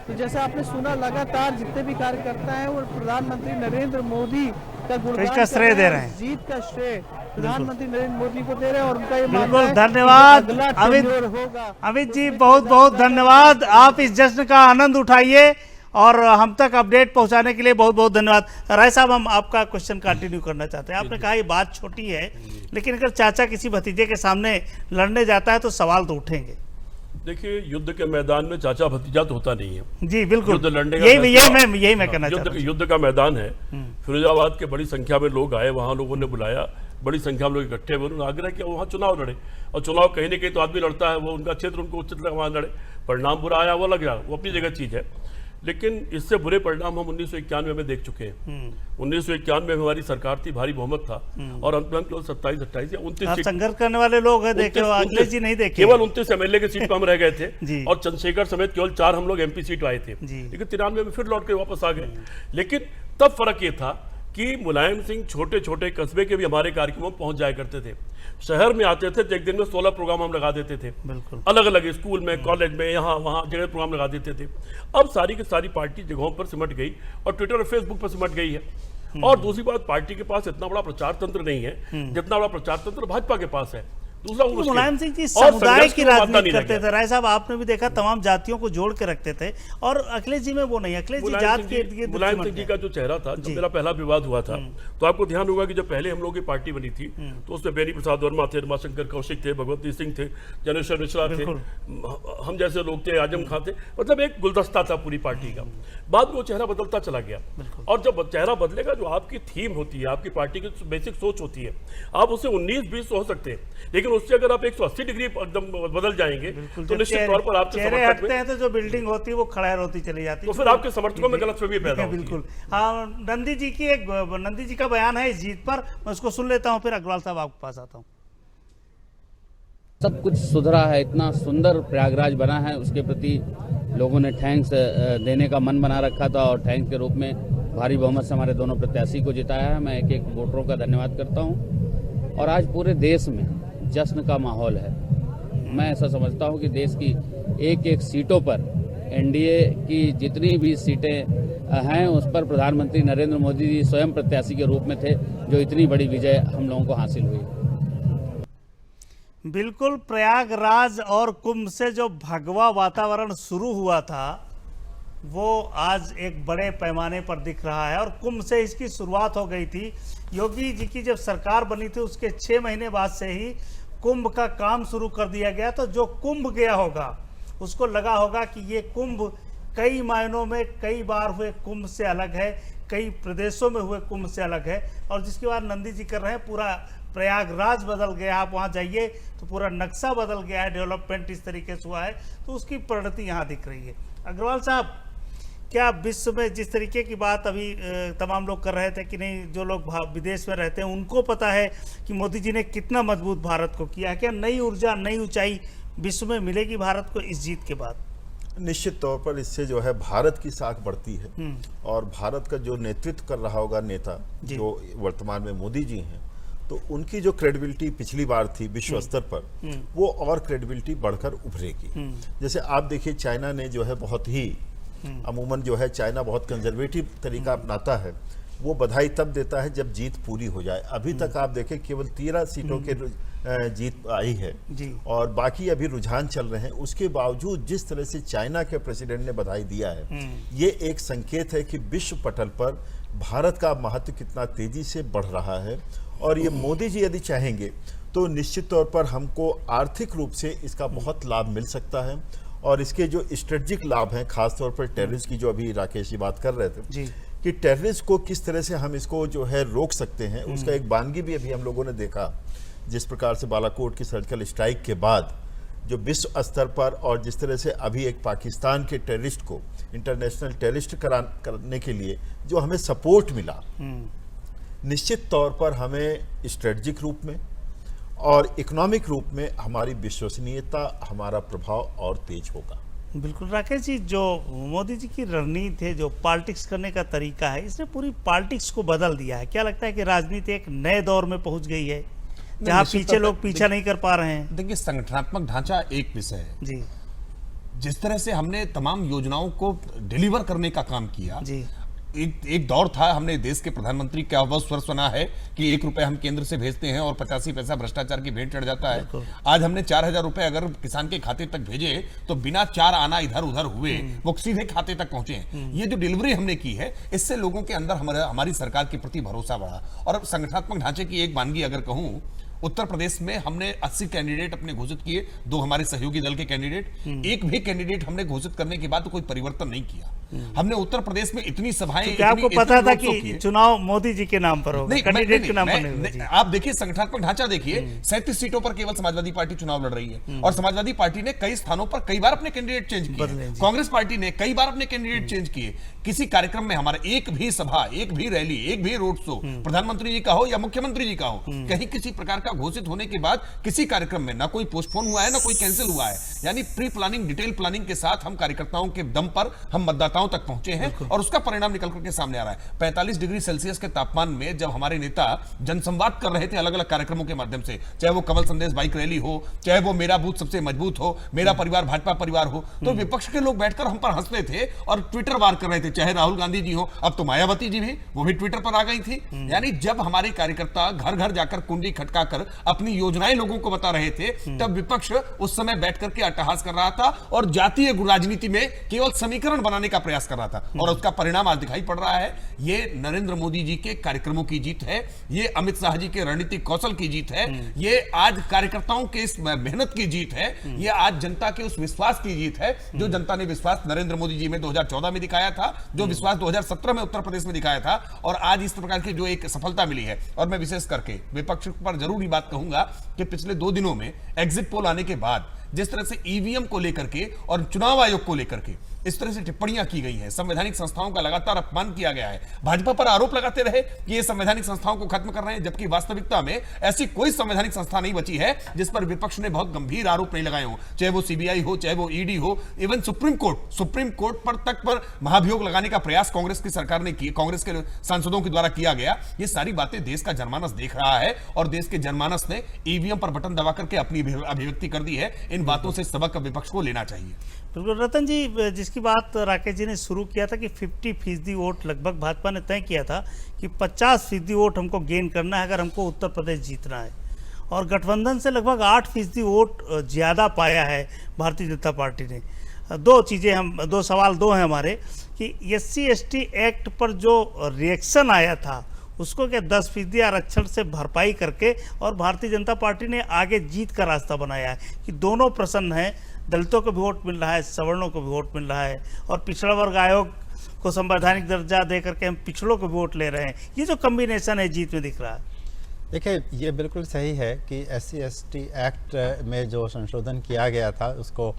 तो जैसे आपने सुना, लगातार जितने भी कार्यकर्ता हैं वो प्रधानमंत्री नरेंद्र मोदी का गुणगान इसका श्रेय दे रहे हैं। जीत का श्रेय प्रधानमंत्री नरेंद्र मोदी को दे रहे हैं और उनका ये मानना बिल्कुल, है धन्यवाद कि अगला अमित। tenure होगा। अमित जी, बहुत बहुत धन्यवाद। आप इस जश्न का आनंद उठाइए और हम तक अपडेट पहुंचाने के लिए बहुत बहुत धन्यवाद। राय साहब, हम आपका क्वेश्चन कंटिन्यू करना चाहते हैं। आपने कहा ये बात छोटी है, लेकिन अगर चाचा किसी भतीजे के सामने लड़ने जाता है तो सवाल तो उठेंगे। देखिए, युद्ध के मैदान में चाचा भतीजा तो होता नहीं है जी बिल्कुल, युद्ध लड़ने का यही मैं कहना चाहता हूं। युद्ध का मैदान है। फिरोजाबाद के बड़ी संख्या में लोग आए, वहां लोगों ने बुलाया, बड़ी संख्या में लोग इकट्ठे हुए, उन्होंने आग्रह किया वहाँ चुनाव लड़े। और चुनाव कहीं ना कहीं तो आदमी लड़ता है, वो उनका क्षेत्र, उनको उचित लगा वहाँ लड़े। परिणाम बुरा आया वो लग रहा, वो अपनी जगह चीज है, लेकिन इससे बुरे परिणाम हम 1991 में देख चुके हैं। 1991 में हमारी सरकार थी, भारी बहुमत था, और अंत में हम केवल 27, 28 या 29 सीट संघर्ष करने वाले लोग हैं, देखे अखिलेश जी नहीं देखे, केवल 29 एमएलए की सीट पर हम रह गए थे और चंद्रशेखर समेत केवल 4 हम लोग एमपी सीट आए थे। लेकिन 93 में फिर लौट के वापस आ गए। लेकिन तब फर्क ये था कि मुलायम सिंह छोटे छोटे कस्बे के भी हमारे कार्यक्रमों में पहुंच जाया करते थे। शहर में आते थे तो एक दिन में 16 प्रोग्राम हम लगा देते थे, अलग अलग स्कूल में, कॉलेज में, यहाँ वहाँ जगह प्रोग्राम लगा देते थे। अब सारी की सारी पार्टी जगहों पर सिमट गई और ट्विटर और फेसबुक पर सिमट गई है। और दूसरी बात, पार्टी के पास इतना बड़ा प्रचार तंत्र नहीं है जितना बड़ा प्रचार तंत्र भाजपा के पास है। दूसरा, मुलायम सिंह जी समुदाय की राजनीति करते थे। राय साहब, आपने भी देखा तमाम जातियों को जोड़ के रखते थे, और अखिलेश जी में वो नहीं। अखिलेश जी जात के मुलायम सिंह जी का जो चेहरा था, जब मेरा पहला विवाद हुआ था, तो आपको ध्यान होगा कि जब पहले हम लोगों की पार्टी बनी थी तो उसमें बेनी प्रसाद वर्मा थे, रमाशंकर कौशिक थे, भगवती सिंह थे, जनेश्वर मिश्रा थे, हम जैसे लोग थे, आजम खान थे, मतलब एक गुलदस्ता था पूरी पार्टी का। बाद में वो चेहरा बदलता चला गया, और जब चेहरा बदलेगा, जो आपकी थीम होती है, आपकी पार्टी की बेसिक सोच होती है, आप उससे 19-20 हो सकते हैं, लेकिन उससे अगर आप 180 डिग्री एकदम बदल जाएंगे तो निश्चित तौर पर आपके चेहरे हटते हैं तो जो बिल्डिंग होती है वो खड़ेर होती चली जाती है, तो फिर आपके समर्थकों में गलतफहमी पैदा होती है। बिल्कुल। हाँ, नंदी जी का बयान है इस जीत पर, मैं उसको सुन लेता हूँ, फिर अग्रवाल साहब आपके पास आता हूँ। सब कुछ सुधरा है, इतना सुंदर प्रयागराज बना है, उसके प्रति लोगों ने थैंक्स देने का मन बना रखा था, और थैंक्स के रूप में भारी बहुमत से हमारे दोनों प्रत्याशी को जिताया है। मैं एक एक वोटरों का धन्यवाद करता हूँ। और आज पूरे देश में जश्न का माहौल है। मैं ऐसा समझता हूँ कि देश की एक एक सीटों पर, एनडीए की जितनी भी सीटें हैं, उस पर प्रधानमंत्री नरेंद्र मोदी जी स्वयं प्रत्याशी के रूप में थे, जो इतनी बड़ी विजय हम लोगों को हासिल हुई। बिल्कुल, प्रयागराज और कुंभ से जो भगवा वातावरण शुरू हुआ था वो आज एक बड़े पैमाने पर दिख रहा है, और कुंभ से इसकी शुरुआत हो गई थी। योगी जी की जब सरकार बनी थी उसके 6 महीने बाद से ही कुंभ का काम शुरू कर दिया गया। तो जो कुंभ गया होगा उसको लगा होगा कि ये कुंभ कई मायनों में कई बार हुए कुंभ से अलग है, कई प्रदेशों में हुए कुंभ से अलग है। और जिसके बाद नंदी जी कर रहे हैं, पूरा प्रयागराज बदल गया। आप वहाँ जाइए तो पूरा नक्शा बदल गया है, डेवलपमेंट इस तरीके से हुआ है, तो उसकी परिणति यहाँ दिख रही है। अग्रवाल साहब, क्या विश्व में जिस तरीके की बात अभी तमाम लोग कर रहे थे कि नहीं, जो लोग विदेश में रहते हैं उनको पता है कि मोदी जी ने कितना मजबूत भारत को किया है, क्या नई ऊर्जा, नई ऊंचाई विश्व में मिलेगी भारत को इस जीत के बाद? निश्चित तौर पर इससे जो है भारत की साख बढ़ती है, और भारत का जो नेतृत्व कर रहा होगा नेता, जो वर्तमान में मोदी जी हैं, तो उनकी जो क्रेडिबिलिटी पिछली बार थी विश्व स्तर पर, वो और क्रेडिबिलिटी बढ़कर उभरेगी। जैसे आप देखिए, चाइना ने जो है बहुत ही, अमूमन जो है चाइना बहुत कंजर्वेटिव तरीका अपनाता है, वो बधाई तब देता है जब जीत पूरी हो जाए। अभी तक आप देखें केवल 13 सीटों के जीत आई है, और बाकी अभी रुझान चल रहे हैं। उसके बावजूद जिस तरह से चाइना के प्रेसिडेंट ने बधाई दिया है, ये एक संकेत है कि विश्व पटल पर भारत का महत्व कितना तेजी से बढ़ रहा है, और ये मोदी जी यदि चाहेंगे तो निश्चित तौर पर हमको आर्थिक रूप से इसका बहुत लाभ मिल सकता है। और इसके जो स्ट्रेटेजिक लाभ हैं, खासतौर पर टेररिस्ट की, जो अभी राकेश जी बात कर रहे थे जी, कि टेररिस्ट को किस तरह से हम इसको जो है रोक सकते हैं, उसका एक बानगी भी अभी हम लोगों ने देखा। जिस प्रकार से बालाकोट की सर्जिकल स्ट्राइक के बाद जो विश्व स्तर पर और जिस तरह से अभी एक पाकिस्तान के टेररिस्ट को इंटरनेशनल टेररिस्ट करने के लिए जो हमें सपोर्ट मिला, निश्चित तौर पर हमें स्ट्रेटजिक रूप में और इकोनॉमिक रूप में हमारी विश्वसनीयता, हमारा प्रभाव और तेज होगा। बिल्कुल राकेश जी, जो मोदी जी की रणनीति है, जो पॉलिटिक्स करने का तरीका है, इसने पूरी पॉलिटिक्स को बदल दिया है। क्या लगता है कि राजनीति एक नए दौर में पहुंच गई है जहां पीछे लोग पीछा नहीं कर पा रहे हैं? देखिए, संगठनात्मक ढांचा एक विषय है जी, जिस तरह से हमने तमाम योजनाओं को डिलीवर करने का काम किया। जी, एक दौर था, हमने देश के प्रधानमंत्री का वह स्वर सुना है कि 1 रुपए हम केंद्र से भेजते हैं और 85 पैसा भ्रष्टाचार की भेंट चढ़ जाता है। आज हमने 4000 रुपए अगर किसान के खाते तक भेजे तो बिना 4 आना इधर उधर हुए वो सीधे खाते तक पहुंचे हैं। ये जो डिलीवरी हमने की है, इससे लोगों के अंदर हमारी सरकार के प्रति भरोसा बढ़ा। और संगठनात्मक ढांचे की एक वानगी अगर कहूं, उत्तर प्रदेश में हमने 80 कैंडिडेट अपने घोषित किए, 2 हमारे सहयोगी दल के कैंडिडेट। एक भी कैंडिडेट हमने घोषित करने के बाद तो कोई परिवर्तन नहीं किया। हमने उत्तर प्रदेश में इतनी सभाएं, क्या आपको पता था कि चुनाव मोदी जी के नाम पर होगा, कैंडिडेट के नाम पर नहीं? आप देखिए, संगठनात्मक ढांचा देखिए, 37 सीटों पर केवल समाजवादी पार्टी चुनाव लड़ रही है और समाजवादी पार्टी ने कई स्थानों पर कई बार अपने कैंडिडेट चेंज किए। कांग्रेस पार्टी ने कई बार अपने कैंडिडेट चेंज किए। किसी कार्यक्रम में हमारा एक भी सभा, एक भी रैली, एक भी रोड शो, प्रधानमंत्री जी का हो या मुख्यमंत्री जी का हो, कहीं किसी प्रकार का घोषित होने के बाद किसी कार्यक्रम में ना कोई पोस्टपोन हुआ है, ना कोई कैंसिल हुआ है। यानी प्री प्लानिंग, डिटेल प्लानिंग के साथ हम कार्यकर्ताओं के दम पर हम मतदाताओं तक पहुंचे हैं और उसका परिणाम निकल करके सामने आ रहा है। 45 डिग्री सेल्सियस के तापमान में जब हमारे नेता जनसंवाद कर रहे थे अलग अलग कार्यक्रमों के माध्यम से, चाहे वो कमल संदेश बाइक रैली हो, चाहे वो मेरा बूथ सबसे मजबूत हो, मेरा परिवार भाजपा परिवार हो, तो विपक्ष के लोग बैठकर हम पर हंसते थे और ट्विटर वार कर रहे थे। चाहे राहुल गांधी जी हो, अब तो मायावती जी भी, वो भी ट्विटर पर आ गई थी। यानी जब हमारे कार्यकर्ता घर घर जाकर कुंडी खटकाकर अपनी योजनाएं लोगों को बता रहे थे, तब विपक्ष उस समय बैठ करके अट्टहास कर रहा था और जातीय राजनीति में केवल समीकरण बनाने का प्रयास कर रहा था। और उसका परिणाम आज दिखाई पड़ रहा है। ये नरेंद्र मोदी जी के कार्यक्रमों की जीत है, ये अमित शाह जी के रणनीतिक कौशल की जीत है, ये आज कार्यकर्ताओं के इस मेहनत की जीत है, ये आज जनता के उस विश्वास की जीत है जो जनता ने विश्वास नरेंद्र मोदी जी में 2014 में दिखाया था, जो विश्वास 2017 में उत्तर प्रदेश में दिखाया था, और आज इस प्रकार की जो एक सफलता मिली है। और मैं विशेष करके विपक्ष पर जरूर बात कहूंगा कि पिछले 2 दिनों में एग्जिट पोल आने के बाद जिस तरह से ईवीएम को लेकर के और चुनाव आयोग को लेकर के इस तरह से टिप्पणियां की गई हैं, संवैधानिक संस्थाओं का लगातार अपमान किया गया है। भाजपा पर आरोप लगाते रहे कि ये संवैधानिक संस्थाओं को खत्म कर रहे हैं, जबकि वास्तविकता में ऐसी कोई संवैधानिक संस्था नहीं बची है जिस पर विपक्ष ने बहुत गंभीर आरोप नहीं लगाए हो, चाहे वो सीबीआई हो, चाहे वो ईडी हो, इवन सुप्रीम कोर्ट पर तक पर महाभियोग लगाने का प्रयास कांग्रेस की सरकार ने किया, कांग्रेस के सांसदों के द्वारा किया गया। ये सारी बातें देश का जनमानस देख रहा है और देश के जनमानस ने ईवीएम पर बटन दबा करके अपनी अभिव्यक्ति कर दी है। इन बातों से सबक विपक्ष को लेना चाहिए। बिल्कुल रतन जी, जिसकी बात राकेश जी ने शुरू किया था कि 50% वोट लगभग भाजपा ने तय किया था कि 50% वोट हमको गेन करना है अगर हमको उत्तर प्रदेश जीतना है, और गठबंधन से लगभग 8% वोट ज़्यादा पाया है भारतीय जनता पार्टी ने। दो सवाल हैं हमारे कि SC/ST एक्ट पर जो रिएक्शन आया था उसको क्या 10% आरक्षण से भरपाई करके और भारतीय जनता पार्टी ने आगे जीत का रास्ता बनाया है कि दोनों प्रसन्न हैं, दलितों को भी वोट मिल रहा है, सवर्णों को भी वोट मिल रहा है, और पिछड़ा वर्ग आयोग को संवैधानिक दर्जा दे करके हम पिछड़ों को भी वोट ले रहे हैं। ये जो कम्बिनेशन है जीत में दिख रहा है। देखिए, ये बिल्कुल सही है कि SC/ST एक्ट में जो संशोधन किया गया था उसको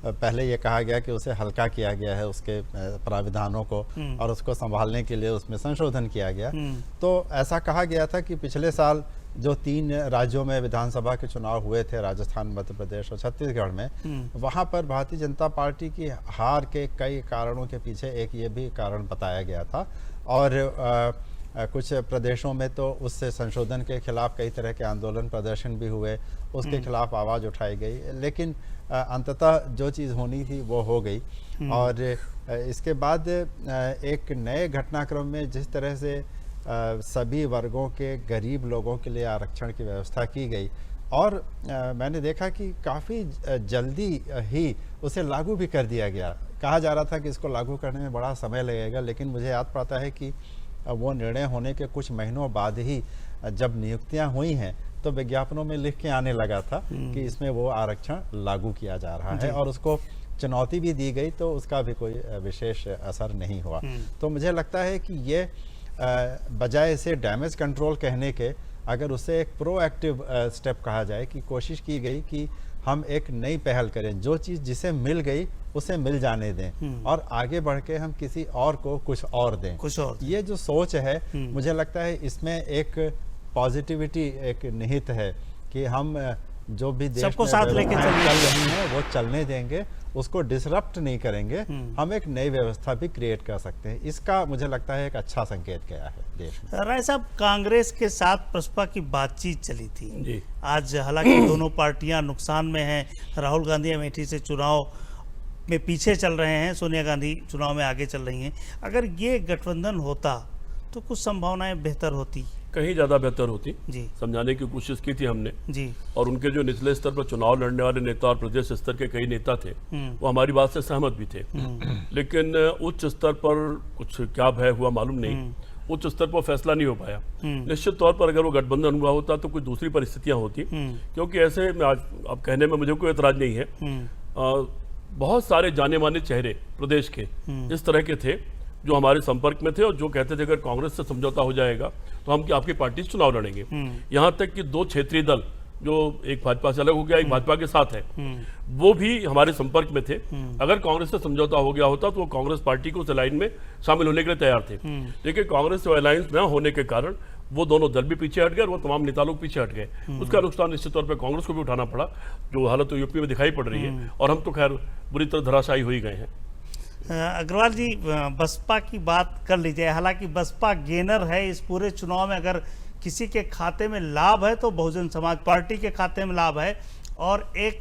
पहले ये कहा गया कि उसे हल्का किया गया है, उसके प्राविधानों को, और उसको संभालने के लिए उसमें संशोधन किया गया। तो ऐसा कहा गया था कि पिछले साल जो 3 राज्यों में विधानसभा के चुनाव हुए थे, राजस्थान, मध्य प्रदेश और छत्तीसगढ़ में, वहाँ पर भारतीय जनता पार्टी की हार के कई कारणों के पीछे एक ये भी कारण बताया गया था। और कुछ प्रदेशों में तो उस संशोधन के खिलाफ कई तरह के आंदोलन प्रदर्शन भी हुए, उसके खिलाफ आवाज़ उठाई गई, लेकिन अंततः जो चीज़ होनी थी वो हो गई। और इसके बाद एक नए घटनाक्रम में जिस तरह से सभी वर्गों के गरीब लोगों के लिए आरक्षण की व्यवस्था की गई, और मैंने देखा कि काफ़ी जल्दी ही उसे लागू भी कर दिया गया। कहा जा रहा था कि इसको लागू करने में बड़ा समय लगेगा, लेकिन मुझे याद पड़ता है कि वो निर्णय होने के कुछ महीनों बाद ही जब नियुक्तियां हुई हैं तो विज्ञापनों में लिख के आने लगा था कि इसमें वो आरक्षण लागू किया जा रहा है, और उसको चुनौती भी दी गई तो उसका भी कोई विशेष असर नहीं हुआ। तो मुझे लगता है कि ये बजाय इसे डैमेज कंट्रोल कहने के, अगर उसे एक प्रोएक्टिव स्टेप कहा जाए कि कोशिश की गई कि हम एक नई पहल करें, जो चीज़ जिसे मिल गई उसे मिल जाने दें और आगे बढ़ के हम किसी और को कुछ और दें, ये जो सोच है मुझे लगता है इसमें एक पॉजिटिविटी एक निहित है कि हम जो भी देश सबको में साथ लेके चल रही है वो चलने देंगे, उसको डिसरप्ट नहीं करेंगे, हम एक नई व्यवस्था भी क्रिएट कर सकते हैं। इसका मुझे लगता है एक अच्छा संकेत गया है देश में। राय साहब, कांग्रेस के साथ बसपा की बातचीत चली थी आज, हालांकि दोनों पार्टियां नुकसान में हैं। राहुल गांधी अमेठी से चुनाव में पीछे चल रहे हैं, सोनिया गांधी चुनाव में आगे चल रही हैं। अगर ये गठबंधन होता तो कुछ संभावनाएं बेहतर होती, कहीं ज़्यादा बेहतर होती जी। समझाने की कोशिश की थी हमने जी। और उनके जो निचले स्तर पर चुनाव लड़ने वाले नेता और प्रदेश स्तर के कई नेता थे वो हमारी बात से सहमत भी थे, लेकिन उच्च स्तर पर कुछ क्या भय हुआ मालूम नहीं, उच्च स्तर पर फैसला नहीं हो पाया। निश्चित तौर पर अगर वो गठबंधन हुआ होता तो कुछ दूसरी परिस्थितियां होती, क्योंकि ऐसे में आज अब कहने में मुझे कोई एतराज नहीं है, बहुत सारे जाने माने चेहरे प्रदेश के इस तरह के थे जो हमारे संपर्क में थे और जो कहते थे अगर कांग्रेस से समझौता हो जाएगा तो हम आपकी पार्टी से चुनाव लड़ेंगे। यहाँ तक कि 2 क्षेत्रीय दल जो एक भाजपा से अलग हो गया, एक भाजपा के साथ है, वो भी हमारे संपर्क में थे। अगर कांग्रेस से समझौता हो गया होता तो वो कांग्रेस पार्टी को उस अलाइन में शामिल होने के लिए तैयार थे, लेकिन कांग्रेस से अलायंस न होने के कारण वो दोनों दल भी पीछे हट गए और वो तमाम नेता लोग पीछे हट गए। उसका नुकसान निश्चित तौर पर कांग्रेस को भी उठाना पड़ा, जो हालत तो यूपी में दिखाई पड़ रही है, और हम तो खैर बुरी तरह धराशायी हो ही गए हैं। अग्रवाल जी, बसपा की बात कर लीजिए। हालांकि बसपा गेनर है इस पूरे चुनाव में, अगर किसी के खाते में लाभ है तो बहुजन समाज पार्टी के खाते में लाभ है, और एक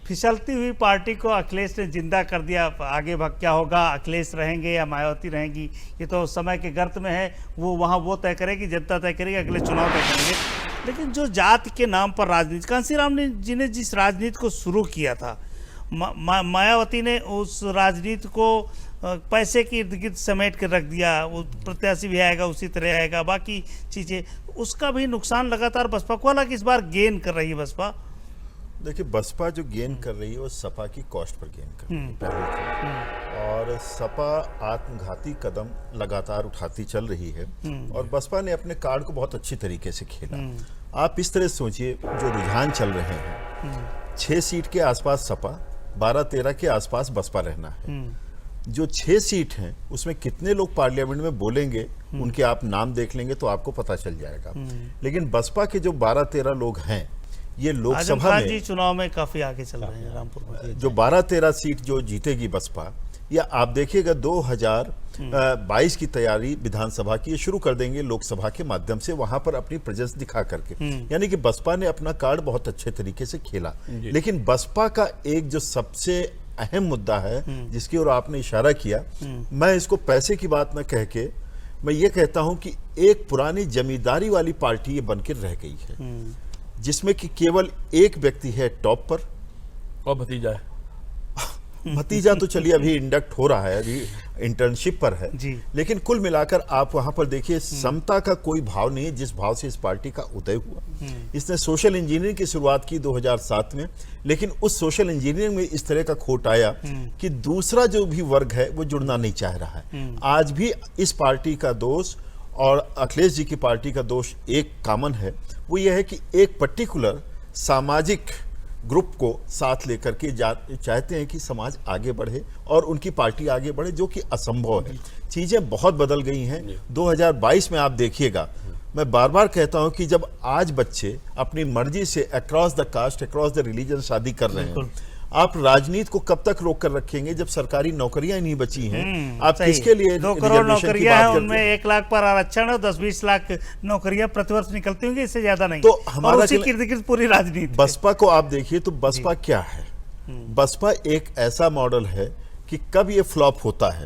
फिसलती हुई पार्टी को अखिलेश ने जिंदा कर दिया। आगे भग क्या होगा, अखिलेश रहेंगे या मायावती रहेंगी, ये तो समय के गर्त में है, वो वहाँ वो तय करेगी, जनता तय करेगी, अगले चुनाव तय करेंगे। लेकिन जो जाति के नाम पर राजनीति, कांसीराम जी ने जिस राजनीति को शुरू किया था, मायावती ने उस राजनीति को पैसे के इर्द गिर्द समेट कर रख दिया। वो प्रत्याशी भी आएगा उसी तरह आएगा, बाकी चीज़ें, उसका भी नुकसान लगातार बसपा को, हालांकि इस बार गेन कर रही है बसपा। देखिए, बसपा जो गेन कर रही है वो सपा की कॉस्ट पर गेन कर रही है पहले, और सपा आत्मघाती कदम लगातार उठाती चल रही है, और बसपा ने अपने कार्ड को बहुत अच्छी तरीके से खेला। आप इस तरह सोचिए, जो रुझान चल रहे हैं, 6 सीट के आसपास सपा, 12-13 के आसपास बसपा रहना है। जो 6 सीट हैं उसमें कितने लोग पार्लियामेंट में बोलेंगे, उनके आप नाम देख लेंगे तो आपको पता चल जाएगा। लेकिन बसपा के जो 12-13 लोग हैं, ये लोकसभा में जी चुनाव में काफी आगे चल रहे हैं रामपुर में। जो 12-13 सीट जो जीतेगी बसपा, या आप देखिएगा 2022 की तैयारी विधानसभा की ये शुरू कर देंगे लोकसभा के माध्यम से, वहां पर अपनी प्रेजेंस दिखा करके। यानी कि बसपा ने अपना कार्ड बहुत अच्छे तरीके से खेला। लेकिन बसपा का एक जो सबसे अहम मुद्दा है जिसकी ओर आपने इशारा किया, मैं इसको पैसे की बात न कह के मैं ये कहता हूं कि एक पुरानी जमींदारी वाली पार्टी ये बनकर रह गई है, जिसमें कि केवल एक व्यक्ति है टॉप पर और भतीजा है। भतीजा तो चलिए अभी इंडक्ट हो रहा है, अभी इंटर्नशिप पर है, लेकिन कुल मिलाकर आप वहां पर देखिए समता का कोई भाव नहीं है जिस भाव से इस पार्टी का उदय हुआ। इसने सोशल इंजीनियरिंग की शुरुआत की 2007 में, लेकिन उस सोशल इंजीनियरिंग में इस तरह का खोट आया कि दूसरा जो भी वर्ग है वो जुड़ना नहीं चाह रहा है। आज भी इस पार्टी का दोष और अखिलेश जी की पार्टी का दोष एक कॉमन है, वो ये है कि एक पर्टिकुलर सामाजिक ग्रुप को साथ लेकर के चाहते हैं कि समाज आगे बढ़े और उनकी पार्टी आगे बढ़े, जो कि असंभव है। चीजें बहुत बदल गई हैं। 2022 में आप देखिएगा, मैं बार बार कहता हूं कि जब आज बच्चे अपनी मर्जी से across the caste, across the religion शादी कर रहे हैं, आप राजनीति को कब तक रोक कर रखेंगे जब सरकारी नौकरियां नहीं बची हैं? आप किसके लिए 2 करोड़ नौकरियां हैं, उनमें 1 लाख पर आरक्षण और 10-20 लाख नौकरियां प्रतिवर्ष निकलती होंगी, इससे ज्यादा नहीं। तो हमारा उसी कीर्तिकृत पूरी राजनीति। बसपा को आप देखिए तो बसपा क्या है? बसपा एक ऐसा मॉडल है कि कब ये फ्लॉप होता है।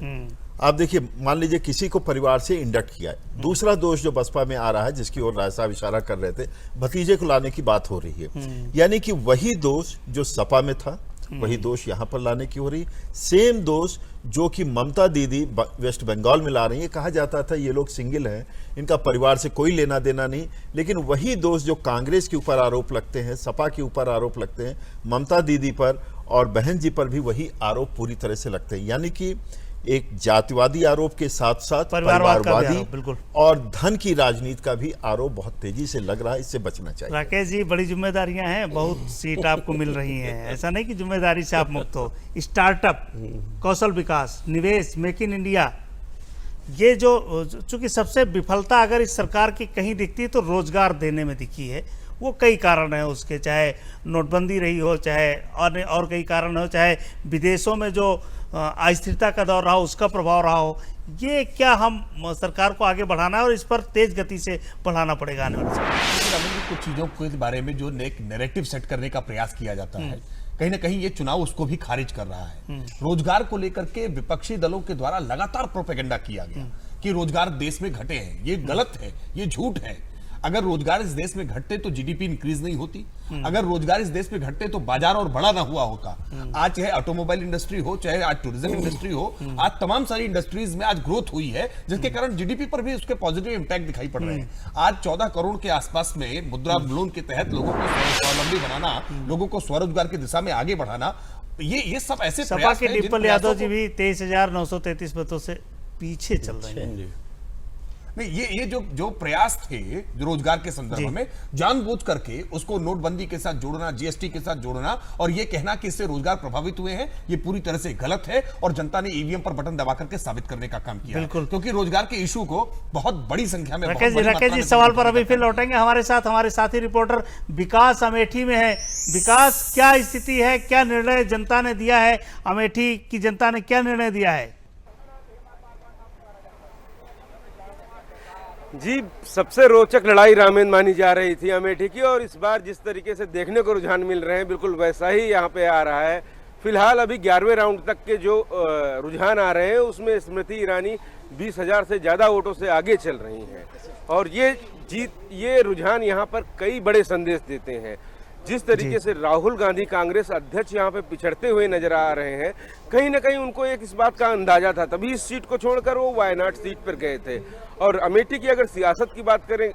आप देखिए, मान लीजिए किसी को परिवार से इंडक्ट किया है। दूसरा दोष जो बसपा में आ रहा है, जिसकी ओर राय साहब इशारा कर रहे थे, भतीजे को लाने की बात हो रही है। यानी कि वही दोष जो सपा में था वही दोष यहाँ पर लाने की हो रही। सेम दोष जो कि ममता दीदी वेस्ट बंगाल में ला रही है। कहा जाता था ये लोग सिंगल हैं, इनका परिवार से कोई लेना देना नहीं, लेकिन वही दोष जो कांग्रेस के ऊपर आरोप लगते हैं, सपा के ऊपर आरोप लगते हैं, ममता दीदी पर और बहन जी पर भी वही आरोप पूरी तरह से लगते हैं। यानी कि एक जातिवादी आरोप के साथ साथ परिवारवादी और धन की राजनीति का भी आरोप बहुत तेजी से लग रहा है। इससे बचना चाहिए। राकेश जी, बड़ी जिम्मेदारियां हैं, बहुत सीट आपको मिल रही हैं, ऐसा नहीं कि जिम्मेदारी से आप मुक्त हो। स्टार्टअप, कौशल विकास, निवेश, मेक इन इंडिया, ये जो चूंकि सबसे विफलता अगर इस सरकार की कहीं दिखती है तो रोजगार देने में दिखी है। वो कई कारण है उसके, चाहे नोटबंदी रही हो, चाहे और कई कारण हो, चाहे विदेशों में जो अस्थिरता का दौर रहा हो उसका प्रभाव रहा हो। ये क्या हम सरकार को आगे बढ़ाना है और इस पर तेज गति से बढ़ाना पड़ेगा आने वाले समय। कुछ चीजों के बारे में जो एक नैरेटिव सेट करने का प्रयास किया जाता है, कहीं ना कहीं ये चुनाव उसको भी खारिज कर रहा है। रोजगार को लेकर के विपक्षी दलों के द्वारा लगातार प्रोपेगेंडा किया गया कि रोजगार देश में घटे हैं। ये गलत है, ये झूठ है। अगर रोजगार इस देश में घटते तो जीडीपी इंक्रीज नहीं होती, अगर रोजगार इस देश में घटते तो बाजार और बड़ा ना हुआ होता। आज चाहे ऑटोमोबाइल इंडस्ट्री हो, चाहे आज टूरिज्म इंडस्ट्री हो, आज तमाम सारी इंडस्ट्रीज में आज ग्रोथ हुई है, जिसके कारण जीडीपी पर भी उसके पॉजिटिव इंपैक्ट दिखाई पड़ रहे हैं। आज 14 करोड़ के आसपास में मुद्रा लोन के तहत लोगों को स्वावलंबी बनाना, लोगों को स्वरोजगार की दिशा में आगे बढ़ाना, ये सब ऐसे सपा के डिम्पल यादव जी भी 23,933 मतों से पीछे चल रहे हैं। नहीं, ये जो प्रयास थे जो रोजगार के संदर्भ में, जानबूझ करके उसको नोटबंदी के साथ जोड़ना, जीएसटी के साथ जोड़ना और ये कहना कि इससे रोजगार प्रभावित हुए हैं, ये पूरी तरह से गलत है। और जनता ने ईवीएम पर बटन दबा करके साबित करने का काम किया, क्योंकि रोजगार के इशू को बहुत बड़ी संख्या में। राकेश जी, सवाल पर अभी फिर लौटेंगे। हमारे साथ हमारे साथी रिपोर्टर विकास अमेठी में है। विकास, क्या स्थिति है, क्या निर्णय जनता ने दिया है, अमेठी की जनता ने क्या निर्णय दिया है? जी, सबसे रोचक लड़ाई रामेन मानी जा रही थी अमेठी की, और इस बार जिस तरीके से देखने को रुझान मिल रहे हैं बिल्कुल वैसा ही यहाँ पे आ रहा है। फिलहाल अभी 11वें राउंड तक के जो रुझान आ रहे हैं उसमें स्मृति ईरानी 20,000 से ज़्यादा वोटों से आगे चल रही हैं, और ये रुझान यहाँ पर कई बड़े संदेश देते हैं। जिस तरीके से राहुल गांधी कांग्रेस अध्यक्ष यहाँ पे पिछड़ते हुए नजर आ रहे हैं, कहीं ना कहीं उनको एक इस बात का अंदाजा था, तभी इस सीट को छोड़कर वो वायनाड सीट पर गए थे। और अमेठी की अगर सियासत की बात करें,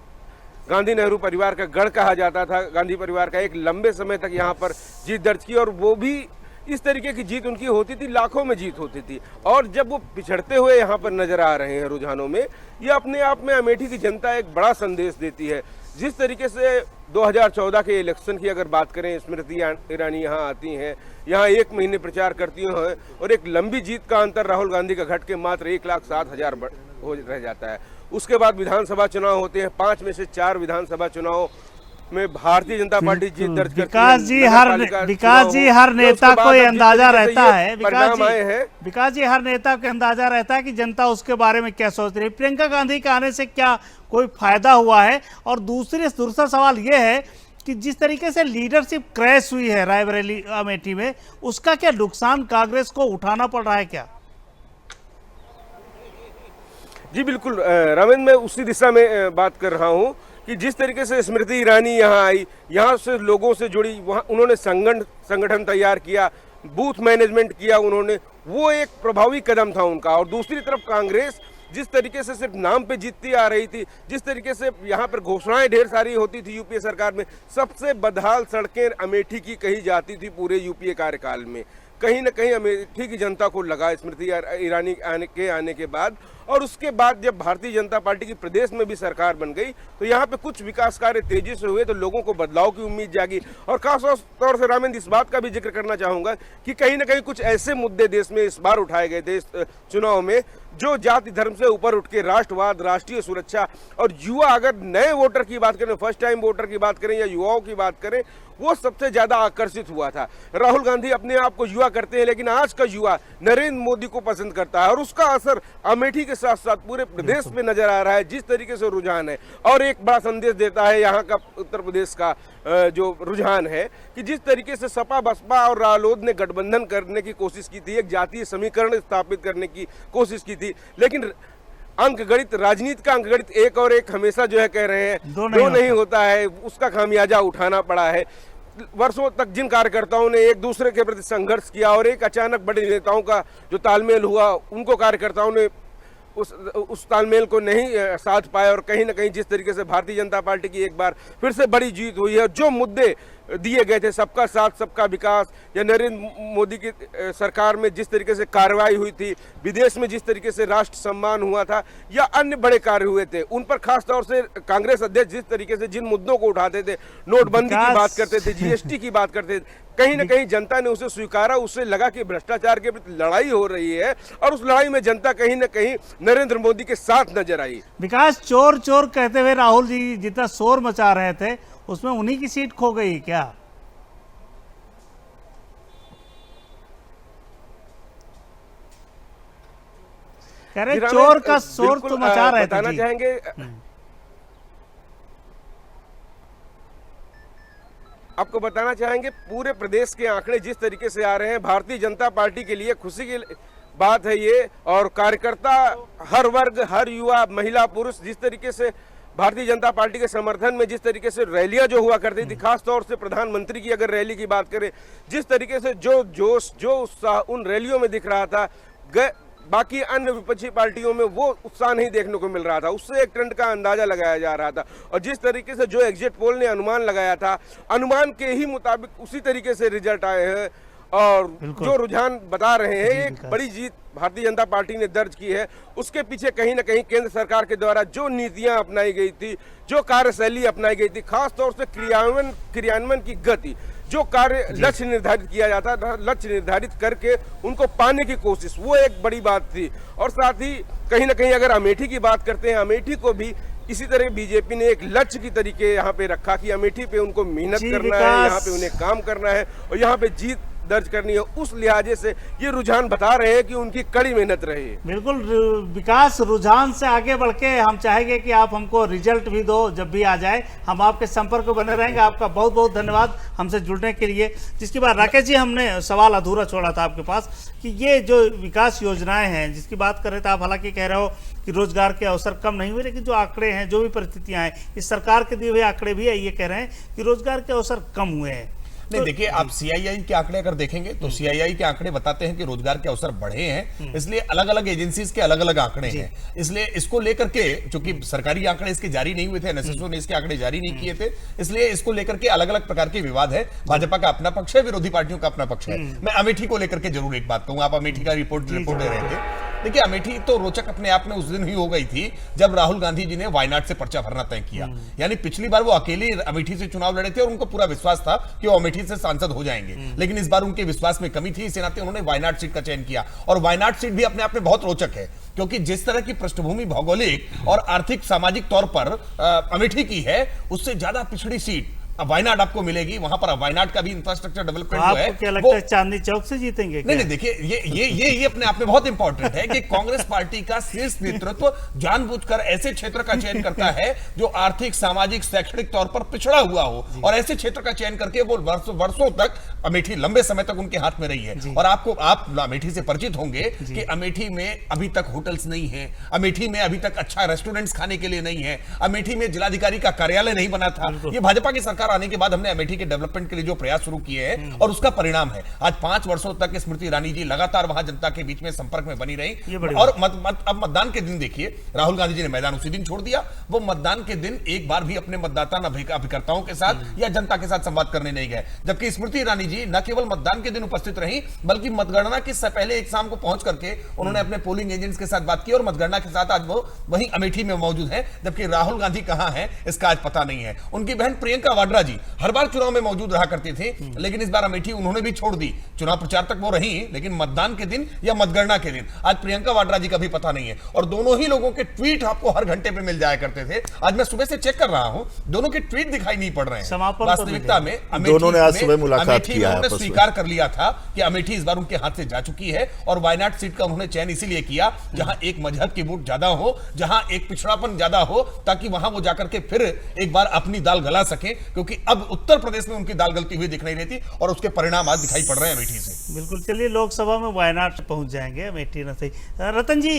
गांधी नेहरू परिवार का गढ़ कहा जाता था। गांधी परिवार का एक लंबे समय तक यहाँ पर जीत दर्ज की, और वो भी इस तरीके की जीत उनकी होती थी, लाखों में जीत होती थी। और जब वो पिछड़ते हुए यहाँ पर नजर आ रहे हैं रुझानों में, ये अपने आप में अमेठी की जनता एक बड़ा संदेश देती है। जिस तरीके से 2014 के इलेक्शन की अगर बात करें, स्मृति ईरानी यहाँ आती हैं, यहाँ 1 महीने प्रचार करती हैं, और एक लंबी जीत का अंतर राहुल गांधी का घट के मात्र 1,07,000 हो रह जाता है। उसके बाद विधानसभा चुनाव होते हैं, 5 में से 4 विधानसभा चुनाव में भारतीय जनता पार्टी जीत दर्ज करती है। विकास जी, हर नेता को ये अंदाजा रहता है, विकास जी हर नेता को अंदाजा रहता है कि जनता उसके बारे में क्या सोच रही है। प्रियंका गांधी के आने से क्या कोई फायदा हुआ है? और दूसरा सवाल ये है कि जिस तरीके से लीडरशिप क्रैश हुई है रायबरेली अमेठी में, उसका क्या नुकसान कांग्रेस को उठाना पड़ रहा है क्या? जी बिल्कुल रविंद्र, मैं उसी दिशा में बात कर रहा हूँ कि जिस तरीके से स्मृति ईरानी यहाँ आई, यहाँ से लोगों से जुड़ी, वहाँ उन्होंने संगठन तैयार किया, बूथ मैनेजमेंट किया उन्होंने, वो एक प्रभावी कदम था उनका। और दूसरी तरफ कांग्रेस जिस तरीके से सिर्फ नाम पे जीतती आ रही थी, जिस तरीके से यहाँ पर घोषणाएं ढेर सारी होती थी यूपीए सरकार में, सबसे बदहाल सड़कें अमेठी की कही जाती थी पूरे यूपीए कार्यकाल में। कहीं ना कहीं अमेठी की जनता को लगा स्मृति ईरानी आने के बाद, और उसके बाद जब भारतीय जनता पार्टी की प्रदेश में भी सरकार बन गई तो यहाँ पे कुछ विकास कार्य तेजी से हुए, तो लोगों को बदलाव की उम्मीद जागी। और खास तौर से रामेंद्र, इस बात का भी जिक्र करना चाहूँगा कि कहीं ना कहीं कुछ ऐसे मुद्दे देश में इस बार उठाए गए थे इस चुनाव में, जो जाति धर्म से ऊपर उठ के राष्ट्रवाद, राष्ट्रीय सुरक्षा और युवा, अगर नए वोटर की बात करें, फर्स्ट टाइम वोटर की बात करें या युवाओं की बात करें, वो सबसे ज्यादा आकर्षित हुआ था। राहुल गांधी अपने आप को युवा करते हैं, लेकिन आज का युवा नरेंद्र मोदी को पसंद करता है, और उसका असर अमेठी के साथ साथ पूरे प्रदेश में नजर आ रहा है। जिस तरीके से रुझान है, और एक बड़ा संदेश देता है यहाँ का उत्तर प्रदेश का जो रुझान है कि जिस तरीके से सपा बसपा और रालोद ने गठबंधन करने की कोशिश की थी, एक जातीय समीकरण स्थापित करने की कोशिश की थी, लेकिन अंकगणित, राजनीति का अंकगणित 1 और 1 हमेशा जो है कह रहे हैं दो नहीं होता है, उसका खामियाजा उठाना पड़ा है। वर्षों तक जिन कार्यकर्ताओं ने एक दूसरे के प्रति संघर्ष किया और एक अचानक बड़े नेताओं का जो तालमेल हुआ, उनको कार्यकर्ताओं ने उस तालमेल को नहीं साध पाया और कहीं ना कहीं जिस तरीके से भारतीय जनता पार्टी की एक बार फिर से बड़ी जीत हुई है, जो मुद्दे दिए गए थे, सबका साथ सबका विकास, या नरेंद्र मोदी की सरकार में जिस तरीके से कार्रवाई हुई थी, विदेश में जिस तरीके से राष्ट्र सम्मान हुआ था, या अन्य बड़े कार्य हुए थे, उन पर खास तौर से कांग्रेस अध्यक्ष जिस तरीके से जिन मुद्दों को उठाते थे, नोटबंदी की बात करते थे, जीएसटी की बात करते थे, कहीं ना कहीं जनता ने उसे स्वीकारा। उससे लगा कि भ्रष्टाचार के प्रति लड़ाई हो रही है और उस लड़ाई में जनता कहीं ना कहीं नरेंद्र मोदी के साथ नजर आई। विकास, चोर चोर कहते हुए राहुल जी जितना शोर मचा रहे थे, उसमें उन्हीं की सीट खो गई क्या? कह रहे चोर का शोर तो मचा रहे थे। बताना चाहेंगे, आपको बताना चाहेंगे पूरे प्रदेश के आंकड़े जिस तरीके से आ रहे हैं, भारतीय जनता पार्टी के लिए खुशी की बात है ये। और कार्यकर्ता हर वर्ग, हर युवा, महिला, पुरुष जिस तरीके से भारतीय जनता पार्टी के समर्थन में जिस तरीके से रैलियां जो हुआ करती थी, खास तौर से प्रधानमंत्री की अगर रैली की बात करें, जिस तरीके से जो जोश, जो उत्साह उन रैलियों में दिख रहा था, बाकी अन्य विपक्षी पार्टियों में वो उत्साह नहीं देखने को मिल रहा था। उससे एक ट्रेंड का अंदाजा लगाया जा रहा था। और जिस तरीके से जो एग्जिट पोल ने अनुमान लगाया था, अनुमान के ही मुताबिक उसी तरीके से रिजल्ट आए हैं और जो रुझान बता रहे हैं, एक बड़ी जीत भारतीय जनता पार्टी ने दर्ज की है। उसके पीछे कहीं ना कहीं केंद्र सरकार के द्वारा जो नीतियां अपनाई गई थी, जो कार्यशैली अपनाई गई थी, खास तौर से क्रियान्वयन की गति, जो कार्य लक्ष्य निर्धारित किया जाता था, लक्ष्य निर्धारित करके उनको पाने की कोशिश, वो एक बड़ी बात थी। और साथ ही कहीं ना कहीं अगर अमेठी की बात करते हैं, अमेठी को भी इसी तरह बीजेपी ने एक लक्ष्य की तरीके यहाँ पे रखा कि अमेठी पे उनको मेहनत करना है, यहाँ पे उन्हें काम करना है और यहाँ पे जीत दर्ज करनी है। उस लिहाजे से ये रुझान बता रहे हैं कि उनकी कड़ी मेहनत रही है। बिल्कुल विकास, रुझान से आगे बढ़ के हम चाहेंगे कि आप हमको रिजल्ट भी दो जब भी आ जाए, हम आपके संपर्क में बने रहेंगे। आपका बहुत बहुत धन्यवाद हमसे जुड़ने के लिए। जिसके बाद राकेश जी, हमने सवाल अधूरा छोड़ा था आपके पास कि ये जो विकास योजनाएं हैं जिसकी बात कर रहे थे आप, हालांकि कह रहे हो कि रोजगार के अवसर कम नहीं हुए, लेकिन जो आंकड़े हैं, जो भी परिस्थितियां हैं, इस सरकार के दिए हुए आंकड़े भी है, ये कह रहे हैं कि रोजगार के अवसर कम हुए हैं। नहीं, देखिए आप सीआईआई के आंकड़े अगर देखेंगे तो सीआईआई के आंकड़े बताते हैं कि रोजगार के अवसर बढ़े हैं। इसलिए अलग अलग एजेंसीज के अलग अलग आंकड़े हैं, इसलिए इसको लेकर के, चूंकि सरकारी आंकड़े इसके जारी नहीं हुए थे, एनएसएसओ ने इसके आंकड़े जारी नहीं किए थे, इसलिए इसको लेकर के अलग अलग प्रकार के विवाद है। भाजपा का अपना पक्ष है, विरोधी पार्टियों का अपना पक्ष है। मैं अमेठी को लेकर के जरूर एक बात कहूंगा। आप अमेठी का रिपोर्ट दे रहे थे। देखिए, अमेठी तो रोचक अपने आप में उस दिन ही हो गई थी जब राहुल गांधी जी ने वायनाड से पर्चा भरना तय किया। यानी पिछली बार वो अकेले अमेठी से चुनाव लड़े थे और उनको पूरा विश्वास था कि वो अमेठी से सांसद हो जाएंगे, लेकिन इस बार उनके विश्वास में कमी थी। इस नाते उन्होंने वायनाड सीट का चयन किया और वायनाड सीट भी अपने आप में बहुत रोचक है, क्योंकि जिस तरह की पृष्ठभूमि भौगोलिक और आर्थिक सामाजिक तौर पर अमेठी की है, उससे ज्यादा पिछड़ी सीट वायनाड आपको मिलेगी। वहां पर वायनाड का भी इंफ्रास्ट्रक्चर डेवलपमेंट जो है, क्या लगता है चांदनी चौक से जीतेंगे? नहीं, देखिए ये अपने आप में बहुत इंपॉर्टेंट है कि कांग्रेस पार्टी का शीर्ष नेतृत्व जानबूझकर ऐसे क्षेत्र का चयन करता है जो आर्थिक, सामाजिक, शैक्षणिक तौर पर पिछड़ा हुआ हो, और ऐसे क्षेत्र का चयन करके वो वर्षों तक अमेठी लंबे समय तक उनके हाथ में रही है। और आप अमेठी से परिचित होंगे कि अमेठी में अभी तक होटल्स नहीं है, अमेठी में अभी तक अच्छा रेस्टोरेंट्स खाने के लिए नहीं है, अमेठी में जिलाधिकारी का कार्यालय नहीं बना था। ये भाजपा की सरकार आने के बाद हमने अमेठी के डेवलपमेंट के लिए जो प्रयास शुरू किए हैं और उसका परिणाम है आज 5 वर्षों तक स्मृति ईरानी जी लगातार वहां जनता के बीच में संपर्क में बनी रही। और अब मतदान के दिन देखिए, राहुल गांधी जी ने मैदान उसी दिन छोड़ दिया। वो मतदान के दिन एक बार भी अपने मतदाता अभिकर्ताओं के साथ या जनता के साथ संवाद करने नहीं गए, जबकि स्मृति ईरानी जी न केवल मतदान के दिन उपस्थित रही बल्कि मतगणना के पहले एक शाम को पहुंच करके उन्होंने अपने पोलिंग एजेंट्स के साथ बात की और मतगणना के साथ आज वो वहीं अमेठी में मौजूद है। जबकि राहुल गांधी कहां है इसका आज पता नहीं है। उनकी बहन प्रियंका वाड्रा जी हर बार चुनाव में मौजूद रहा करती थी, लेकिन इस बार अमेठी उन्होंने भी छोड़ दी। चुनाव प्रचार तक वो रही, लेकिन मतदान के दिन या मतगणना के दिन आज प्रियंका वाड्रा जी का भी पता नहीं है। और दोनों ही लोगों के ट्वीट आपको हर घंटे पे मिल जाया करते थे। आज मैं सुबह से चेक कर रहा हूं, दोनों के ट्वीट दिखाई नहीं पड़ रहे हैं। वास्तविकता में दोनों ने आज सुबह मुलाकात की है, स्वीकार कर लिया था कि अमेठी इस बार उनके हाथ से जा चुकी है और वायनाड सीट का उन्होंने चयन इसीलिए किया जहां एक मजहब की वोट ज्यादा हो, जहां एक पिछड़ापन ज्यादा हो, ताकि वहां वो जाकर के फिर एक बार अपनी दाल गला सके, क्योंकि अब उत्तर प्रदेश में उनकी दाल गलती हुई दिख नहीं रही थी और उसके परिणाम आज दिखाई पड़ रहे हैं अमेठी से। बिल्कुल, चलिए लोकसभा में वायनाड पहुंच जाएंगे, अमेठी न सही। रतन जी,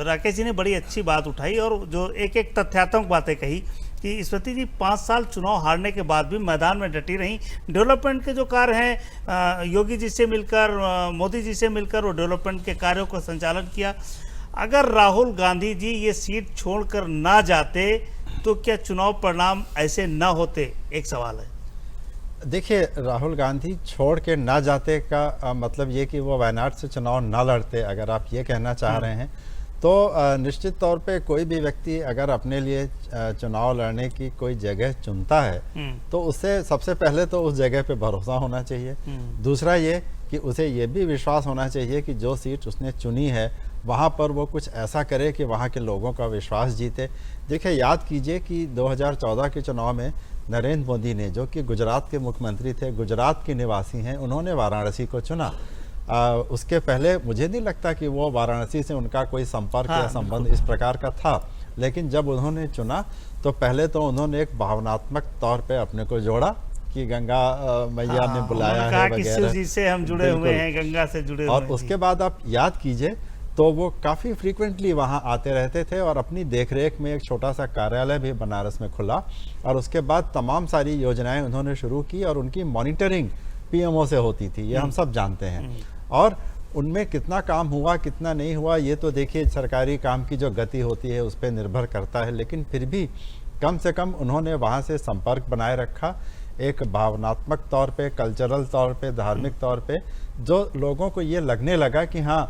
राकेश जी ने बड़ी अच्छी बात उठाई और जो एक तथ्यात्मक बातें कही कि स्मृति जी 5 साल चुनाव हारने के बाद भी मैदान में डटी रहीं। डेवलपमेंट के जो कार्य हैं, योगी जी से मिलकर, मोदी जी से मिलकर वो डेवलपमेंट के कार्यों को संचालन किया। अगर राहुल गांधी जी ये सीट छोड़कर ना जाते तो क्या चुनाव परिणाम ऐसे ना होते? एक सवाल है। देखिए, राहुल गांधी छोड़ के ना जाते का मतलब ये कि वो वायनाड से चुनाव ना लड़ते, अगर आप ये कहना चाह रहे हैं तो निश्चित तौर पे कोई भी व्यक्ति अगर अपने लिए चुनाव लड़ने की कोई जगह चुनता है तो उससे सबसे पहले तो उस जगह पे भरोसा होना चाहिए। दूसरा ये कि उसे ये भी विश्वास होना चाहिए कि जो सीट उसने चुनी है वहाँ पर वो कुछ ऐसा करे कि वहाँ के लोगों का विश्वास जीते। देखिए, याद कीजिए कि 2014 के चुनाव में नरेंद्र मोदी ने, जो कि गुजरात के मुख्यमंत्री थे, गुजरात के निवासी हैं, उन्होंने वाराणसी को चुना। उसके पहले मुझे नहीं लगता कि वो वाराणसी से उनका कोई संपर्क या संबंध इस प्रकार का था, लेकिन जब उन्होंने चुना तो पहले तो उन्होंने एक भावनात्मक तौर पे अपने को जोड़ा कि गंगा मैया ने बुलाया है वगैरह, शिव जी से हम जुड़े हुए हैं, गंगा से जुड़े हुए और हैं। उसके बाद आप याद कीजिए तो वो काफ़ी फ्रीक्वेंटली वहाँ आते रहते थे और अपनी देखरेख में एक छोटा सा कार्यालय भी बनारस में खुला और उसके बाद तमाम सारी योजनाएं उन्होंने शुरू की और उनकी मॉनिटरिंग पीएमओ से होती थी, ये हम सब जानते हैं। और उनमें कितना काम हुआ कितना नहीं हुआ ये तो देखिए सरकारी काम की जो गति होती है उस पर निर्भर करता है, लेकिन फिर भी कम से कम उन्होंने वहाँ से संपर्क बनाए रखा, एक भावनात्मक तौर पे, कल्चरल तौर पे, धार्मिक तौर पे, जो लोगों को ये लगने लगा कि हाँ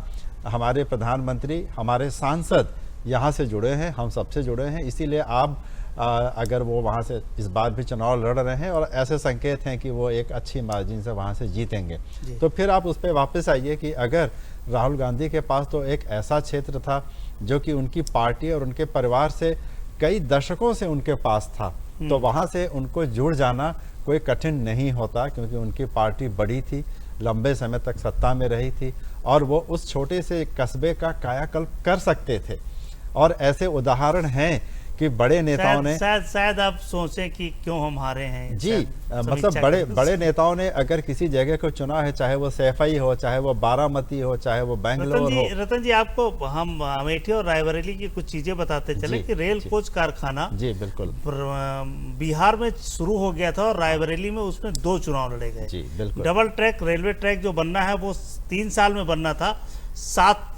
हमारे प्रधानमंत्री, हमारे सांसद यहाँ से जुड़े हैं, हम सबसे जुड़े हैं, इसीलिए आप अगर वो वहाँ से इस बार भी चुनाव लड़ रहे हैं और ऐसे संकेत हैं कि वो एक अच्छी मार्जिन से वहाँ से जीतेंगे, तो फिर आप उस पर वापस आइए कि अगर राहुल गांधी के पास तो एक ऐसा क्षेत्र था जो कि उनकी पार्टी और उनके परिवार से कई दशकों से उनके पास था, तो वहाँ से उनको जुड़ जाना कोई कठिन नहीं होता, क्योंकि उनकी पार्टी बड़ी थी, लंबे समय तक सत्ता में रही थी और वो उस छोटे से कस्बे का कायाकल्प कर सकते थे। और ऐसे उदाहरण हैं कि बड़े नेताओं ने शायद आप सोचें कि क्यों हम हारे हैं जी, मतलब बड़े नेताओं ने अगर किसी जगह को चुना है, चाहे वो सैफई हो, चाहे वो बारामती हो, चाहे वो बेंगलोर हो। रतन जी, आपको हम अमेठी और रायबरेली की कुछ चीजें बताते चले कि रेल कोच कारखाना जी बिल्कुल बिहार में शुरू हो गया था और रायबरेली में उसमें 2 चुनाव लड़े गए। जी बिल्कुल। डबल ट्रैक रेलवे ट्रैक जो बनना है वो 3 साल में बनना था, 7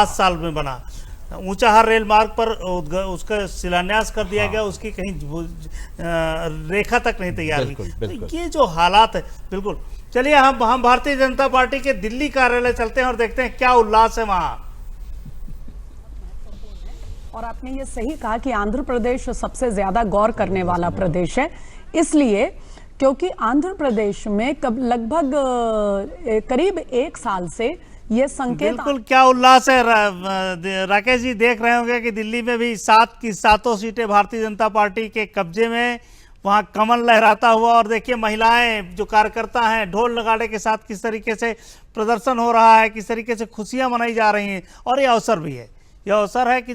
साल में बना। ऊंचाहार रेल मार्ग पर उसका शिलान्यास कर दिया गया, उसकी कहीं रेखा तक नहीं तैयार हुई। तो ये जो हालात है, बिल्कुल। चलिए हम भारतीय जनता पार्टी के दिल्ली कार्यालय चलते हैं और देखते हैं क्या उल्लास है वहां। और आपने ये सही कहा कि आंध्र प्रदेश सबसे ज्यादा गौर करने वाला प्रदेश है, इसलिए क्योंकि आंध्र प्रदेश में लगभग करीब 1 साल से ये संकेत। बिल्कुल, क्या उल्लास है। राकेश जी देख रहे होंगे कि दिल्ली में भी 7 की 7 सीटें भारतीय जनता पार्टी के कब्जे में, वहां कमल लहराता हुआ। और देखिए महिलाएं जो कार्यकर्ता हैं ढोल नगाड़े के साथ किस तरीके से प्रदर्शन हो रहा है, किस तरीके से खुशियां मनाई जा रही हैं। और ये अवसर भी है, यह अवसर है कि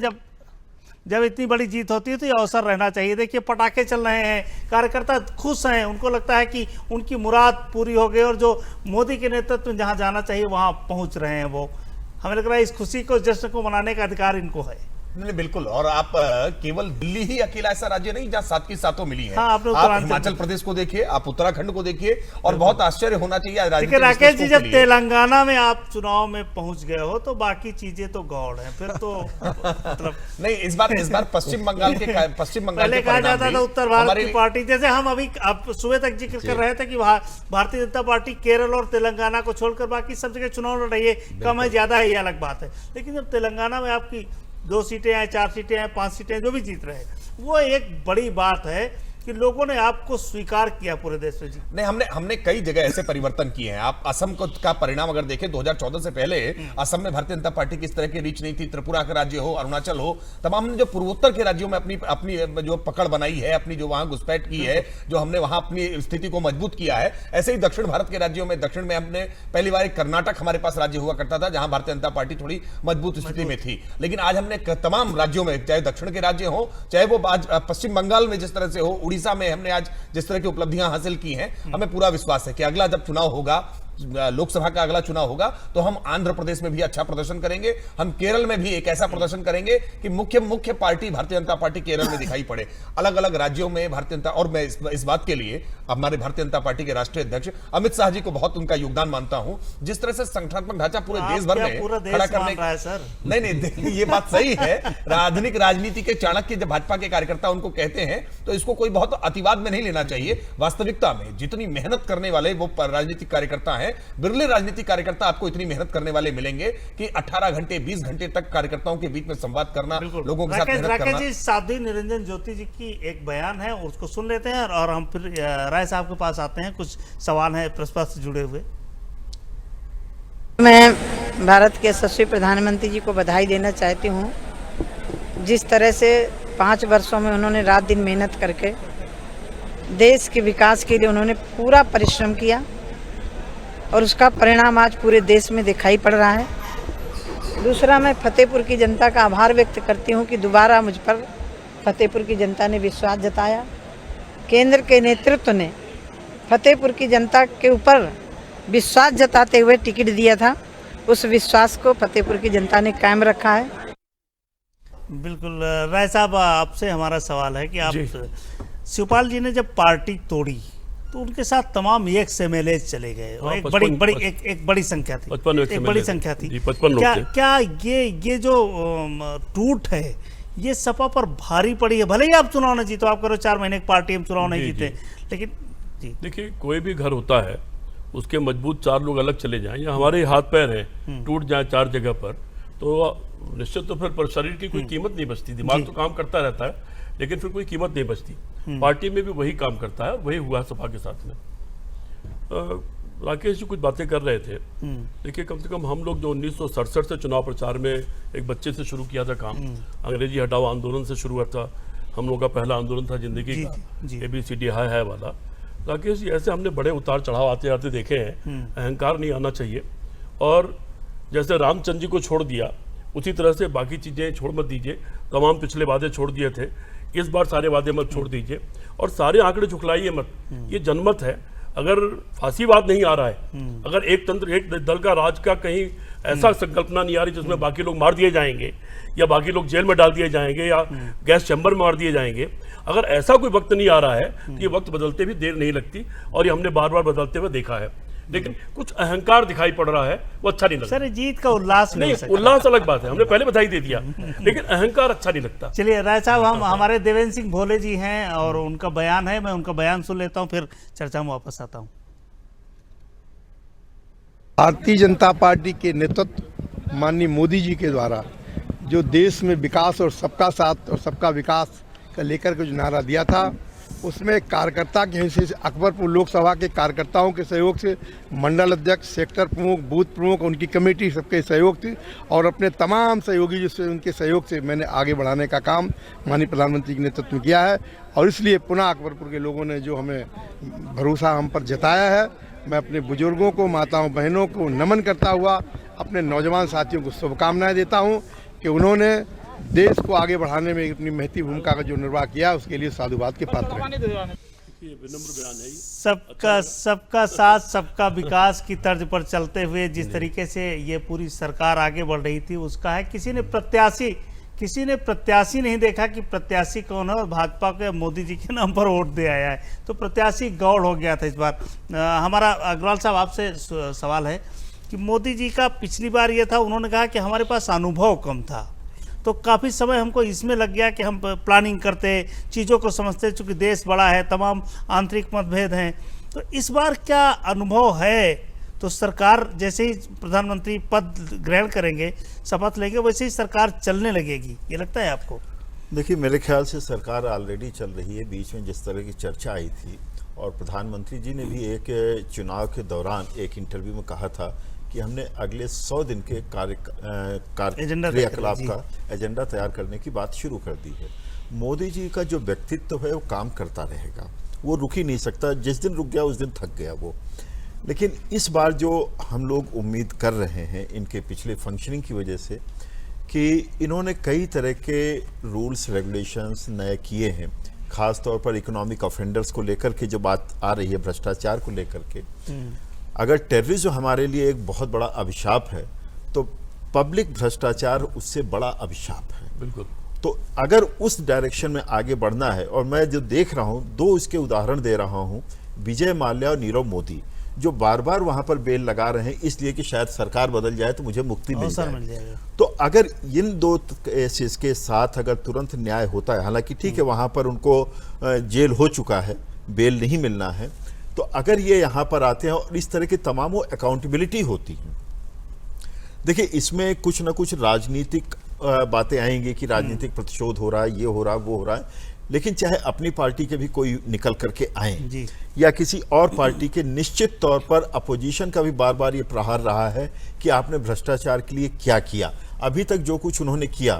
जब इतनी बड़ी जीत होती है तो ये अवसर रहना चाहिए। देखिए पटाखे चल रहे हैं, कार्यकर्ता खुश हैं, उनको लगता है कि उनकी मुराद पूरी हो गई और जो मोदी के नेतृत्व में जहां जाना चाहिए वहां पहुंच रहे हैं वो। हमें लग रहा है इस खुशी को, जश्न को मनाने का अधिकार इनको है। नहीं बिल्कुल। और आप केवल दिल्ली ही अकेला ऐसा राज्य नहीं जहां 7 की 7 मिली है। हाँ, आप हिमाचल प्रदेश को देखिए, आप उत्तराखंड को देखिए, और बहुत आश्चर्य होना चाहिए राकेश जी, जब तेलंगाना में आप चुनाव में पहुंच गए हो तो बाकी चीजें तो गौड़ हैं, फिर तो मतलब नहीं। इस बार पश्चिम बंगाल पहले कहा जाता था उत्तर भारत की पार्टी, जैसे हम अभी आप सुबह तक जिक्र कर रहे थे कि भारतीय जनता पार्टी केरल और तेलंगाना को छोड़कर बाकी सब जगह चुनाव लड़ रही है, कम है ज्यादा है ये अलग बात है। लेकिन जब तेलंगाना में आपकी 2 सीटें हैं, 4 सीटें हैं, 5 सीटें जो भी जीत रहे हैं, वो एक बड़ी बात है कि लोगों ने आपको स्वीकार किया पूरे देश में। जी नहीं, हमने कई जगह ऐसे परिवर्तन किए हैं। आप असम का परिणाम अगर देखें, 2014 से पहले असम में भारतीय जनता पार्टी की इस तरह की रीच नहीं थी। त्रिपुरा का राज्य हो, अरुणाचल हो, तमाम ने जो पूर्वोत्तर के राज्यों में अपनी जो पकड़ बनाई है, अपनी जो वहां घुसपैठ की है, जो हमने वहां अपनी स्थिति को मजबूत किया है, ऐसे ही दक्षिण भारत के राज्यों में, दक्षिण में हमने पहली बार कर्नाटक हमारे पास राज्य हुआ करता था जहां भारतीय जनता पार्टी थोड़ी मजबूत स्थिति में थी। लेकिन आज हमने तमाम राज्यों में, चाहे दक्षिण के राज्य हो, चाहे वो आज पश्चिम बंगाल में जिस तरह से हो, उड़ीसा में हमने आज जिस तरह की उपलब्धियां हासिल की हैं, हमें पूरा विश्वास है कि अगला जब चुनाव होगा लोकसभा का अगला चुनाव होगा तो हम आंध्र प्रदेश में भी अच्छा प्रदर्शन करेंगे, हम केरल में भी एक ऐसा प्रदर्शन करेंगे कि मुख्य पार्टी भारतीय जनता पार्टी केरल में दिखाई पड़े। अलग अलग राज्यों में भारतीय जनता, और मैं इस बात के लिए हमारे भारतीय जनता पार्टी के राष्ट्रीय अध्यक्ष अमित शाह जी को बहुत उनका योगदान मानता हूं। जिस तरह से संगठनात्मक ढांचा पूरे देश भर में खड़ा करने का, सर नहीं ये बात सही है। आधुनिक राजनीति के चाणक्य जब भाजपा के कार्यकर्ता उनको कहते हैं तो इसको कोई बहुत अतिवाद में नहीं लेना चाहिए। वास्तविकता में जितनी मेहनत करने वाले वो राजनीतिक कार्यकर्ता हैं, बिरले राजनीतिक कार्यकर्ता आपको इतनी मेहनत करने वाले मिलेंगे कि 18 घंटे 20 घंटे तक कार्यकर्ताओं के बीच में संवाद करना, लोगों के साथ मेहनत करना। जी, साध्वी निरंजन ज्योति जी की एक बयान है, उसको सुन लेते हैं और हम फिर राय साहब के पास आते हैं। कुछ सवाल हैं प्रस्ताव से जुड़े हुए। मैं भारत के यशस्वी प्रधानमंत्री जी को बधाई देना चाहती हूँ। जिस तरह से 5 वर्षों में उन्होंने रात दिन मेहनत करके देश के विकास के लिए उन्होंने पूरा परिश्रम किया और उसका परिणाम आज पूरे देश में दिखाई पड़ रहा है। दूसरा, मैं फतेहपुर की जनता का आभार व्यक्त करती हूँ कि दोबारा मुझ पर फतेहपुर की जनता ने विश्वास जताया। केंद्र के नेतृत्व ने फतेहपुर की जनता के ऊपर विश्वास जताते हुए टिकट दिया था, उस विश्वास को फतेहपुर की जनता ने कायम रखा है। बिल्कुल। राय साहब, आपसे हमारा सवाल है कि आप, शिवपाल जी ने जब पार्टी तोड़ी तो उनके साथ तमाम MLA चले गए और एक बड़ी संख्या थी, एक बड़ी संख्या थी। क्या ये जो टूट है ये सपा पर भारी पड़ी है? भले ही आप चुनाव नहीं जीते, आप करो 4 महीने की पार्टी, हम चुनाव नहीं जीते, लेकिन देखिए कोई भी घर होता है उसके मजबूत 4 लोग अलग चले जाएं या हमारे हाथ पैर हैं टूट जाए 4 जगह पर, तो निश्चित तो फिर शरीर की कोई कीमत नहीं बचती। दिमाग तो काम करता रहता है लेकिन फिर कोई कीमत नहीं बचती। पार्टी में भी वही काम करता है, वही हुआ सपा के साथ में। राकेश जी कुछ बातें कर रहे थे, देखिए कम से कम हम लोग जो 1967 से चुनाव प्रचार में एक बच्चे से शुरू किया था काम, अंग्रेजी हटाओ आंदोलन से शुरू हुआ था। हम लोग का पहला आंदोलन था जिंदगी का, ABCD हाय वाला। राकेश जी, ऐसे हमने बड़े उतार चढ़ाव आते आते देखे हैं। अहंकार नहीं आना चाहिए, और जैसे रामचंद्र जी को छोड़ दिया उसी तरह से बाकी चीज़ें छोड़ मत दीजिए। तमाम पिछले वादे छोड़ दिए थे, इस बार सारे वादे मत छोड़ दीजिए और सारे आंकड़े झुकलाइए मत। ये जनमत है, अगर फांसीवाद नहीं आ रहा है, अगर एक दल का राज का कहीं ऐसा संकल्पना नहीं आ रही जिसमें बाकी लोग मार दिए जाएंगे या बाकी लोग जेल में डाल दिए जाएंगे या गैस चैम्बर में मार दिए जाएंगे, अगर ऐसा कोई वक्त नहीं आ रहा है तो ये वक्त बदलते भी देर नहीं लगती, और ये हमने बार बार बदलते हुए देखा है। लेकिन कुछ अहंकार दिखाई पड़ रहा है, वो अच्छा नहीं लगता। सर, जीत का उल्लास नहीं, उल्लास अलग बात है, हमने पहले बधाई दे दिया, लेकिन अहंकार अच्छा नहीं लगता। चलिए राय साहब, हमारे देवेंद्र सिंह भोले जी हैं और उनका बयान है, मैं उनका बयान सुन लेता हूं, फिर चर्चा में वापस आता हूं। भारतीय जनता पार्टी के नेतृत्व माननीय मोदी जी के द्वारा जो देश में विकास और सबका साथ और सबका विकास का लेकर के जो नारा दिया था, उसमें कार्यकर्ता के हिस्से से अकबरपुर लोकसभा के कार्यकर्ताओं के सहयोग से मंडल अध्यक्ष, सेक्टर प्रमुख, बूथ प्रमुख, उनकी कमेटी सबके सहयोग थी और अपने तमाम सहयोगी जिससे उनके सहयोग से मैंने आगे बढ़ाने का काम माननीय प्रधानमंत्री के नेतृत्व में किया है। और इसलिए पुनः अकबरपुर के लोगों ने जो हमें भरोसा हम पर जताया है, मैं अपने बुजुर्गों को, माताओं बहनों को नमन करता हुआ अपने नौजवान साथियों को शुभकामनाएं देता हूं कि उन्होंने देश को आगे बढ़ाने में अपनी महती भूमिका का जो निर्वाह किया उसके लिए साधुवाद के पात्र हैं। सबका साथ सबका विकास की तर्ज पर चलते हुए जिस तरीके से ये पूरी सरकार आगे बढ़ रही थी उसका है। किसी ने प्रत्याशी नहीं देखा कि प्रत्याशी कौन है और भाजपा के मोदी जी के नाम पर वोट दे आया है, तो प्रत्याशी गौड़ हो गया था इस बार। हमारा अग्रवाल साहब आपसे सवाल है कि मोदी जी का पिछली बार ये था, उन्होंने कहा कि हमारे पास अनुभव कम था, तो काफ़ी समय हमको इसमें लग गया कि हम प्लानिंग करते, चीज़ों को समझते, चूँकि देश बड़ा है, तमाम आंतरिक मतभेद हैं। तो इस बार क्या अनुभव है? तो सरकार जैसे ही प्रधानमंत्री पद ग्रहण करेंगे, शपथ लेंगे, वैसे ही सरकार चलने लगेगी, ये लगता है आपको? देखिए, मेरे ख्याल से सरकार ऑलरेडी चल रही है। बीच में जिस तरह की चर्चा आई थी और प्रधानमंत्री जी ने भी एक चुनाव के दौरान एक इंटरव्यू में कहा था कि हमने अगले 100 दिन के क्रियाकलाप का एजेंडा तैयार करने की बात शुरू कर दी है। मोदी जी का जो व्यक्तित्व है वो काम करता रहेगा, वो रुक ही नहीं सकता। जिस दिन रुक गया उस दिन थक गया वो। लेकिन इस बार जो हम लोग उम्मीद कर रहे हैं इनके पिछले फंक्शनिंग की वजह से कि इन्होंने कई तरह के रूल्स रेगुलेशंस नए किए हैं, खास तौर पर इकोनॉमिक ऑफेंडर्स को लेकर के जो बात आ रही है, भ्रष्टाचार को लेकर के, अगर टेररिज्म हमारे लिए एक बहुत बड़ा अभिशाप है तो पब्लिक भ्रष्टाचार उससे बड़ा अभिशाप है। बिल्कुल। तो अगर उस डायरेक्शन में आगे बढ़ना है, और मैं जो देख रहा हूं, दो इसके उदाहरण दे रहा हूं, विजय माल्या और नीरव मोदी, जो बार बार वहां पर बेल लगा रहे हैं इसलिए कि शायद सरकार बदल जाए तो मुझे मुक्ति मिल जाए। तो अगर इन दो केसेस के साथ अगर तुरंत न्याय होता है, हालांकि ठीक है वहां पर उनको जेल हो चुका है, बेल नहीं मिलना है, तो अगर ये यहाँ पर आते हैं और इस तरह की तमाम अकाउंटेबिलिटी होती है, देखिए इसमें कुछ ना कुछ राजनीतिक बातें आएंगी कि राजनीतिक प्रतिशोध हो रहा है, ये हो रहा है, वो हो रहा है, लेकिन चाहे अपनी पार्टी के भी कोई निकल करके आए या किसी और पार्टी के, निश्चित तौर पर अपोजिशन का भी बार बार ये प्रहार रहा है कि आपने भ्रष्टाचार के लिए क्या किया। अभी तक जो कुछ उन्होंने किया,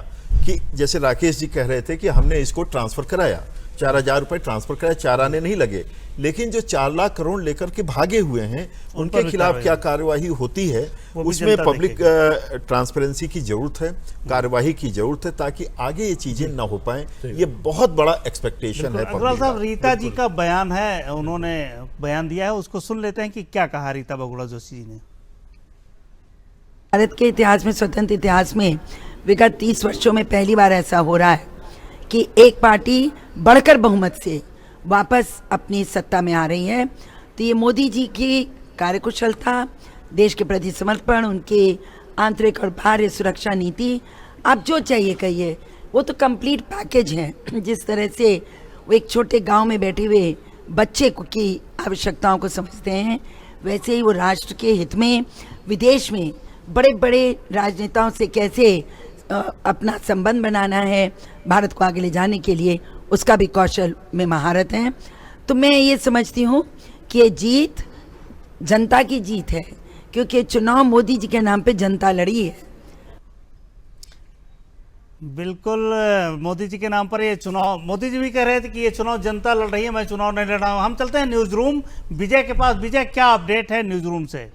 कि जैसे राकेश जी कह रहे थे कि हमने इसको ट्रांसफर कराया, 4,000 रुपए ट्रांसफर कराया, 4 आने नहीं लगे, लेकिन जो 4 लाख करोड़ लेकर के भागे हुए हैं उनके खिलाफ क्या कार्यवाही होती है, उसमें पब्लिक ट्रांसपेरेंसी की जरूरत है, कार्यवाही की जरूरत है, ताकि आगे ये चीजें ना हो पाए। ये बहुत बड़ा एक्सपेक्टेशन है। अग्रवाल साहब, रीता जी का बयान है, उन्होंने बयान दिया है, उसको सुन लेते हैं कि क्या कहा रीता बहुगुणा जोशी जी ने। भारत के इतिहास में, स्वतंत्र इतिहास में विगत 30 वर्षों में पहली बार ऐसा हो रहा है कि एक पार्टी बढ़कर बहुमत से वापस अपनी सत्ता में आ रही है। तो ये मोदी जी की कार्यकुशलता, देश के प्रति समर्पण, उनके आंतरिक और बाह्य सुरक्षा नीति, आप जो चाहिए कहिए, वो तो कंप्लीट पैकेज है। जिस तरह से वो एक छोटे गांव में बैठे हुए बच्चे की आवश्यकताओं को समझते हैं, वैसे ही वो राष्ट्र के हित में विदेश में बड़े बड़े राजनेताओं से कैसे अपना संबंध बनाना है, भारत को आगे ले जाने के लिए, उसका भी कौशल में महारत है। तो मैं ये समझती हूँ कि ये जीत जनता की जीत है, क्योंकि चुनाव मोदी जी के नाम पे जनता लड़ी है। बिल्कुल, मोदी जी के नाम पर ये चुनाव, मोदी जी भी कह रहे थे कि ये चुनाव जनता लड़ रही है, मैं चुनाव नहीं लड़ रहा हूँ। हम चलते हैं न्यूज रूम विजय के पास। विजय, क्या अपडेट है न्यूज रूम से?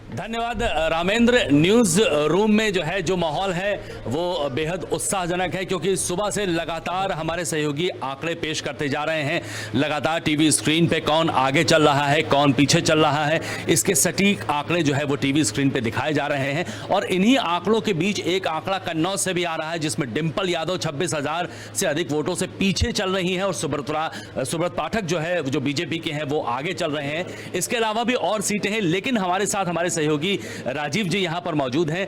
धन्यवाद रामेंद्र। न्यूज रूम में जो है जो माहौल है वो बेहद उत्साहजनक है, क्योंकि सुबह से लगातार हमारे सहयोगी आंकड़े पेश करते जा रहे हैं। लगातार टीवी स्क्रीन पे कौन आगे चल रहा है, कौन पीछे चल रहा है, इसके सटीक आंकड़े जो है वो टीवी स्क्रीन पे दिखाए जा रहे हैं। और इन्हीं आंकड़ों के बीच एक आंकड़ा कन्नौज से भी आ रहा है, जिसमें डिंपल यादव 26,000 से अधिक वोटों से पीछे चल रही हैं और सुब्रत पाठक जो है, जो बीजेपी के हैं, वो आगे चल रहे हैं। इसके अलावा भी और सीटें हैं, लेकिन हमारे साथ हमारे सहयोगी राजीव जी यहां पर मौजूद हैं।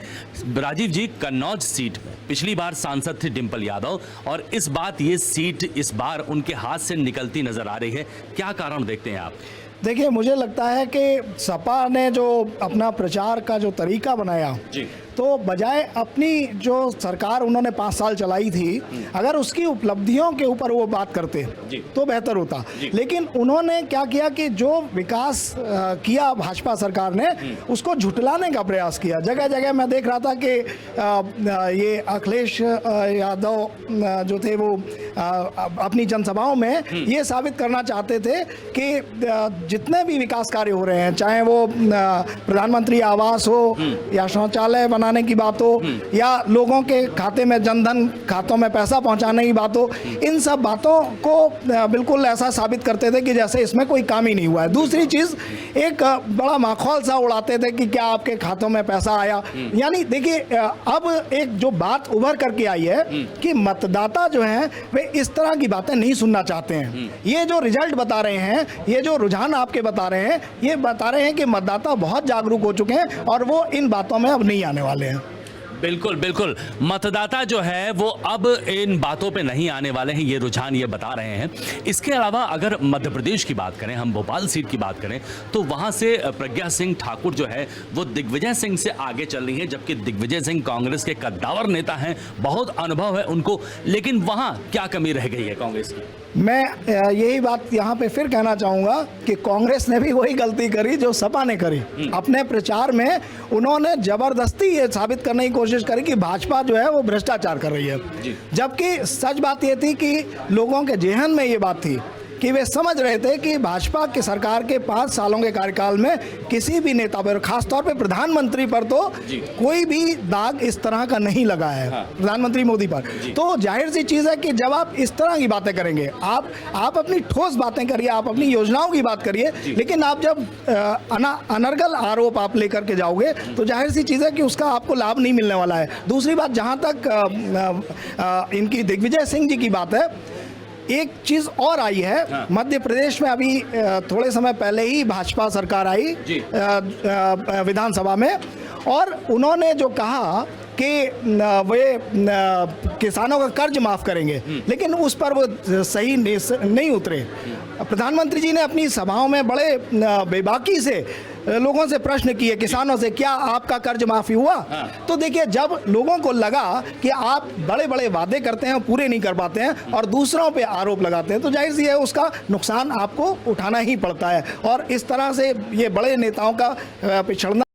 राजीव जी, कन्नौज सीट में पिछली बार सांसद थी डिंपल यादव, और इस बात ये सीट इस बार उनके हाथ से निकलती नजर आ रही है, क्या कारण देखते हैं आप? देखिए, मुझे लगता है कि सपा ने जो अपना प्रचार का जो तरीका बनाया जी, तो बजाय अपनी जो सरकार उन्होंने 5 साल चलाई थी, अगर उसकी उपलब्धियों के ऊपर वो बात करते तो बेहतर होता। लेकिन उन्होंने क्या किया कि जो विकास किया भाजपा सरकार ने, उसको झुटलाने का प्रयास किया। जगह जगह मैं देख रहा था कि ये अखिलेश यादव जो थे वो अपनी जनसभाओं में ये साबित करना चाहते थे कि जितने भी विकास कार्य हो रहे हैं, चाहे वो प्रधानमंत्री आवास हो या शौचालय बनाने की बात हो या लोगों के खाते में जनधन खातों में पैसा पहुंचाने की बात हो, इन सब बातों को बिल्कुल ऐसा साबित करते थे कि जैसे इसमें कोई काम ही नहीं हुआ है। दूसरी चीज, एक बड़ा माखौल सा उड़ाते थे कि क्या आपके खातों में पैसा आया। यानी देखिए, अब एक जो बात उभर करके आई है कि मतदाता जो हैं वे इस तरह की बातें नहीं सुनना चाहते हैं। ये जो रिजल्ट बता रहे हैं, ये जो रुझान आपके बता रहे हैं, ये बता रहे हैं कि मतदाता बहुत जागरूक हो चुके हैं और वो इन बातों में अब नहीं आने वाले हैं। बिल्कुल बिल्कुल, मतदाता जो है वो अब इन बातों पे नहीं आने वाले हैं, ये रुझान ये बता रहे हैं। इसके अलावा अगर मध्य प्रदेश की बात करें, हम भोपाल सीट की बात करें, तो वहां से प्रज्ञा सिंह ठाकुर जो है वो दिग्विजय सिंह से आगे चल रही है, जबकि दिग्विजय सिंह कांग्रेस के कद्दावर नेता हैं, बहुत अनुभव है उनको, लेकिन वहां क्या कमी रह गई है कांग्रेस की? मैं यही बात यहाँ पे फिर कहना चाहूँगा कि कांग्रेस ने भी वही गलती करी जो सपा ने करी। अपने प्रचार में उन्होंने जबरदस्ती ये साबित करने की कोशिश करी कि भाजपा जो है वो भ्रष्टाचार कर रही है, जबकि सच बात ये थी कि लोगों के जेहन में ये बात थी कि वे समझ रहे थे कि भाजपा की सरकार के 5 सालों के कार्यकाल में किसी भी नेता पर, खासतौर पे प्रधानमंत्री पर तो कोई भी दाग इस तरह का नहीं लगा है, प्रधानमंत्री मोदी पर। तो जाहिर सी चीज़ है कि जब आप इस तरह की बातें करेंगे, आप अपनी ठोस बातें करिए, आप अपनी योजनाओं की बात करिए, लेकिन आप जब अनर्गल आरोप आप लेकर के जाओगे तो जाहिर सी चीज़ है कि उसका आपको लाभ नहीं मिलने वाला है। दूसरी बात, जहाँ तक इनकी दिग्विजय सिंह जी की बात है, एक चीज और आई है। मध्य प्रदेश में अभी थोड़े समय पहले ही भाजपा सरकार आई विधानसभा में, और उन्होंने जो कहा कि वे किसानों का कर्ज माफ करेंगे, लेकिन उस पर वो सही नहीं उतरे। प्रधानमंत्री जी ने अपनी सभाओं में बड़े बेबाकी से लोगों से प्रश्न किए, किसानों से, क्या आपका कर्ज माफी हुआ? तो देखिए, जब लोगों को लगा कि आप बड़े बड़े वादे करते हैं, पूरे नहीं कर पाते हैं और दूसरों पे आरोप लगाते हैं, तो जाहिर सी है उसका नुकसान आपको उठाना ही पड़ता है। और इस तरह से ये बड़े नेताओं का पिछड़ना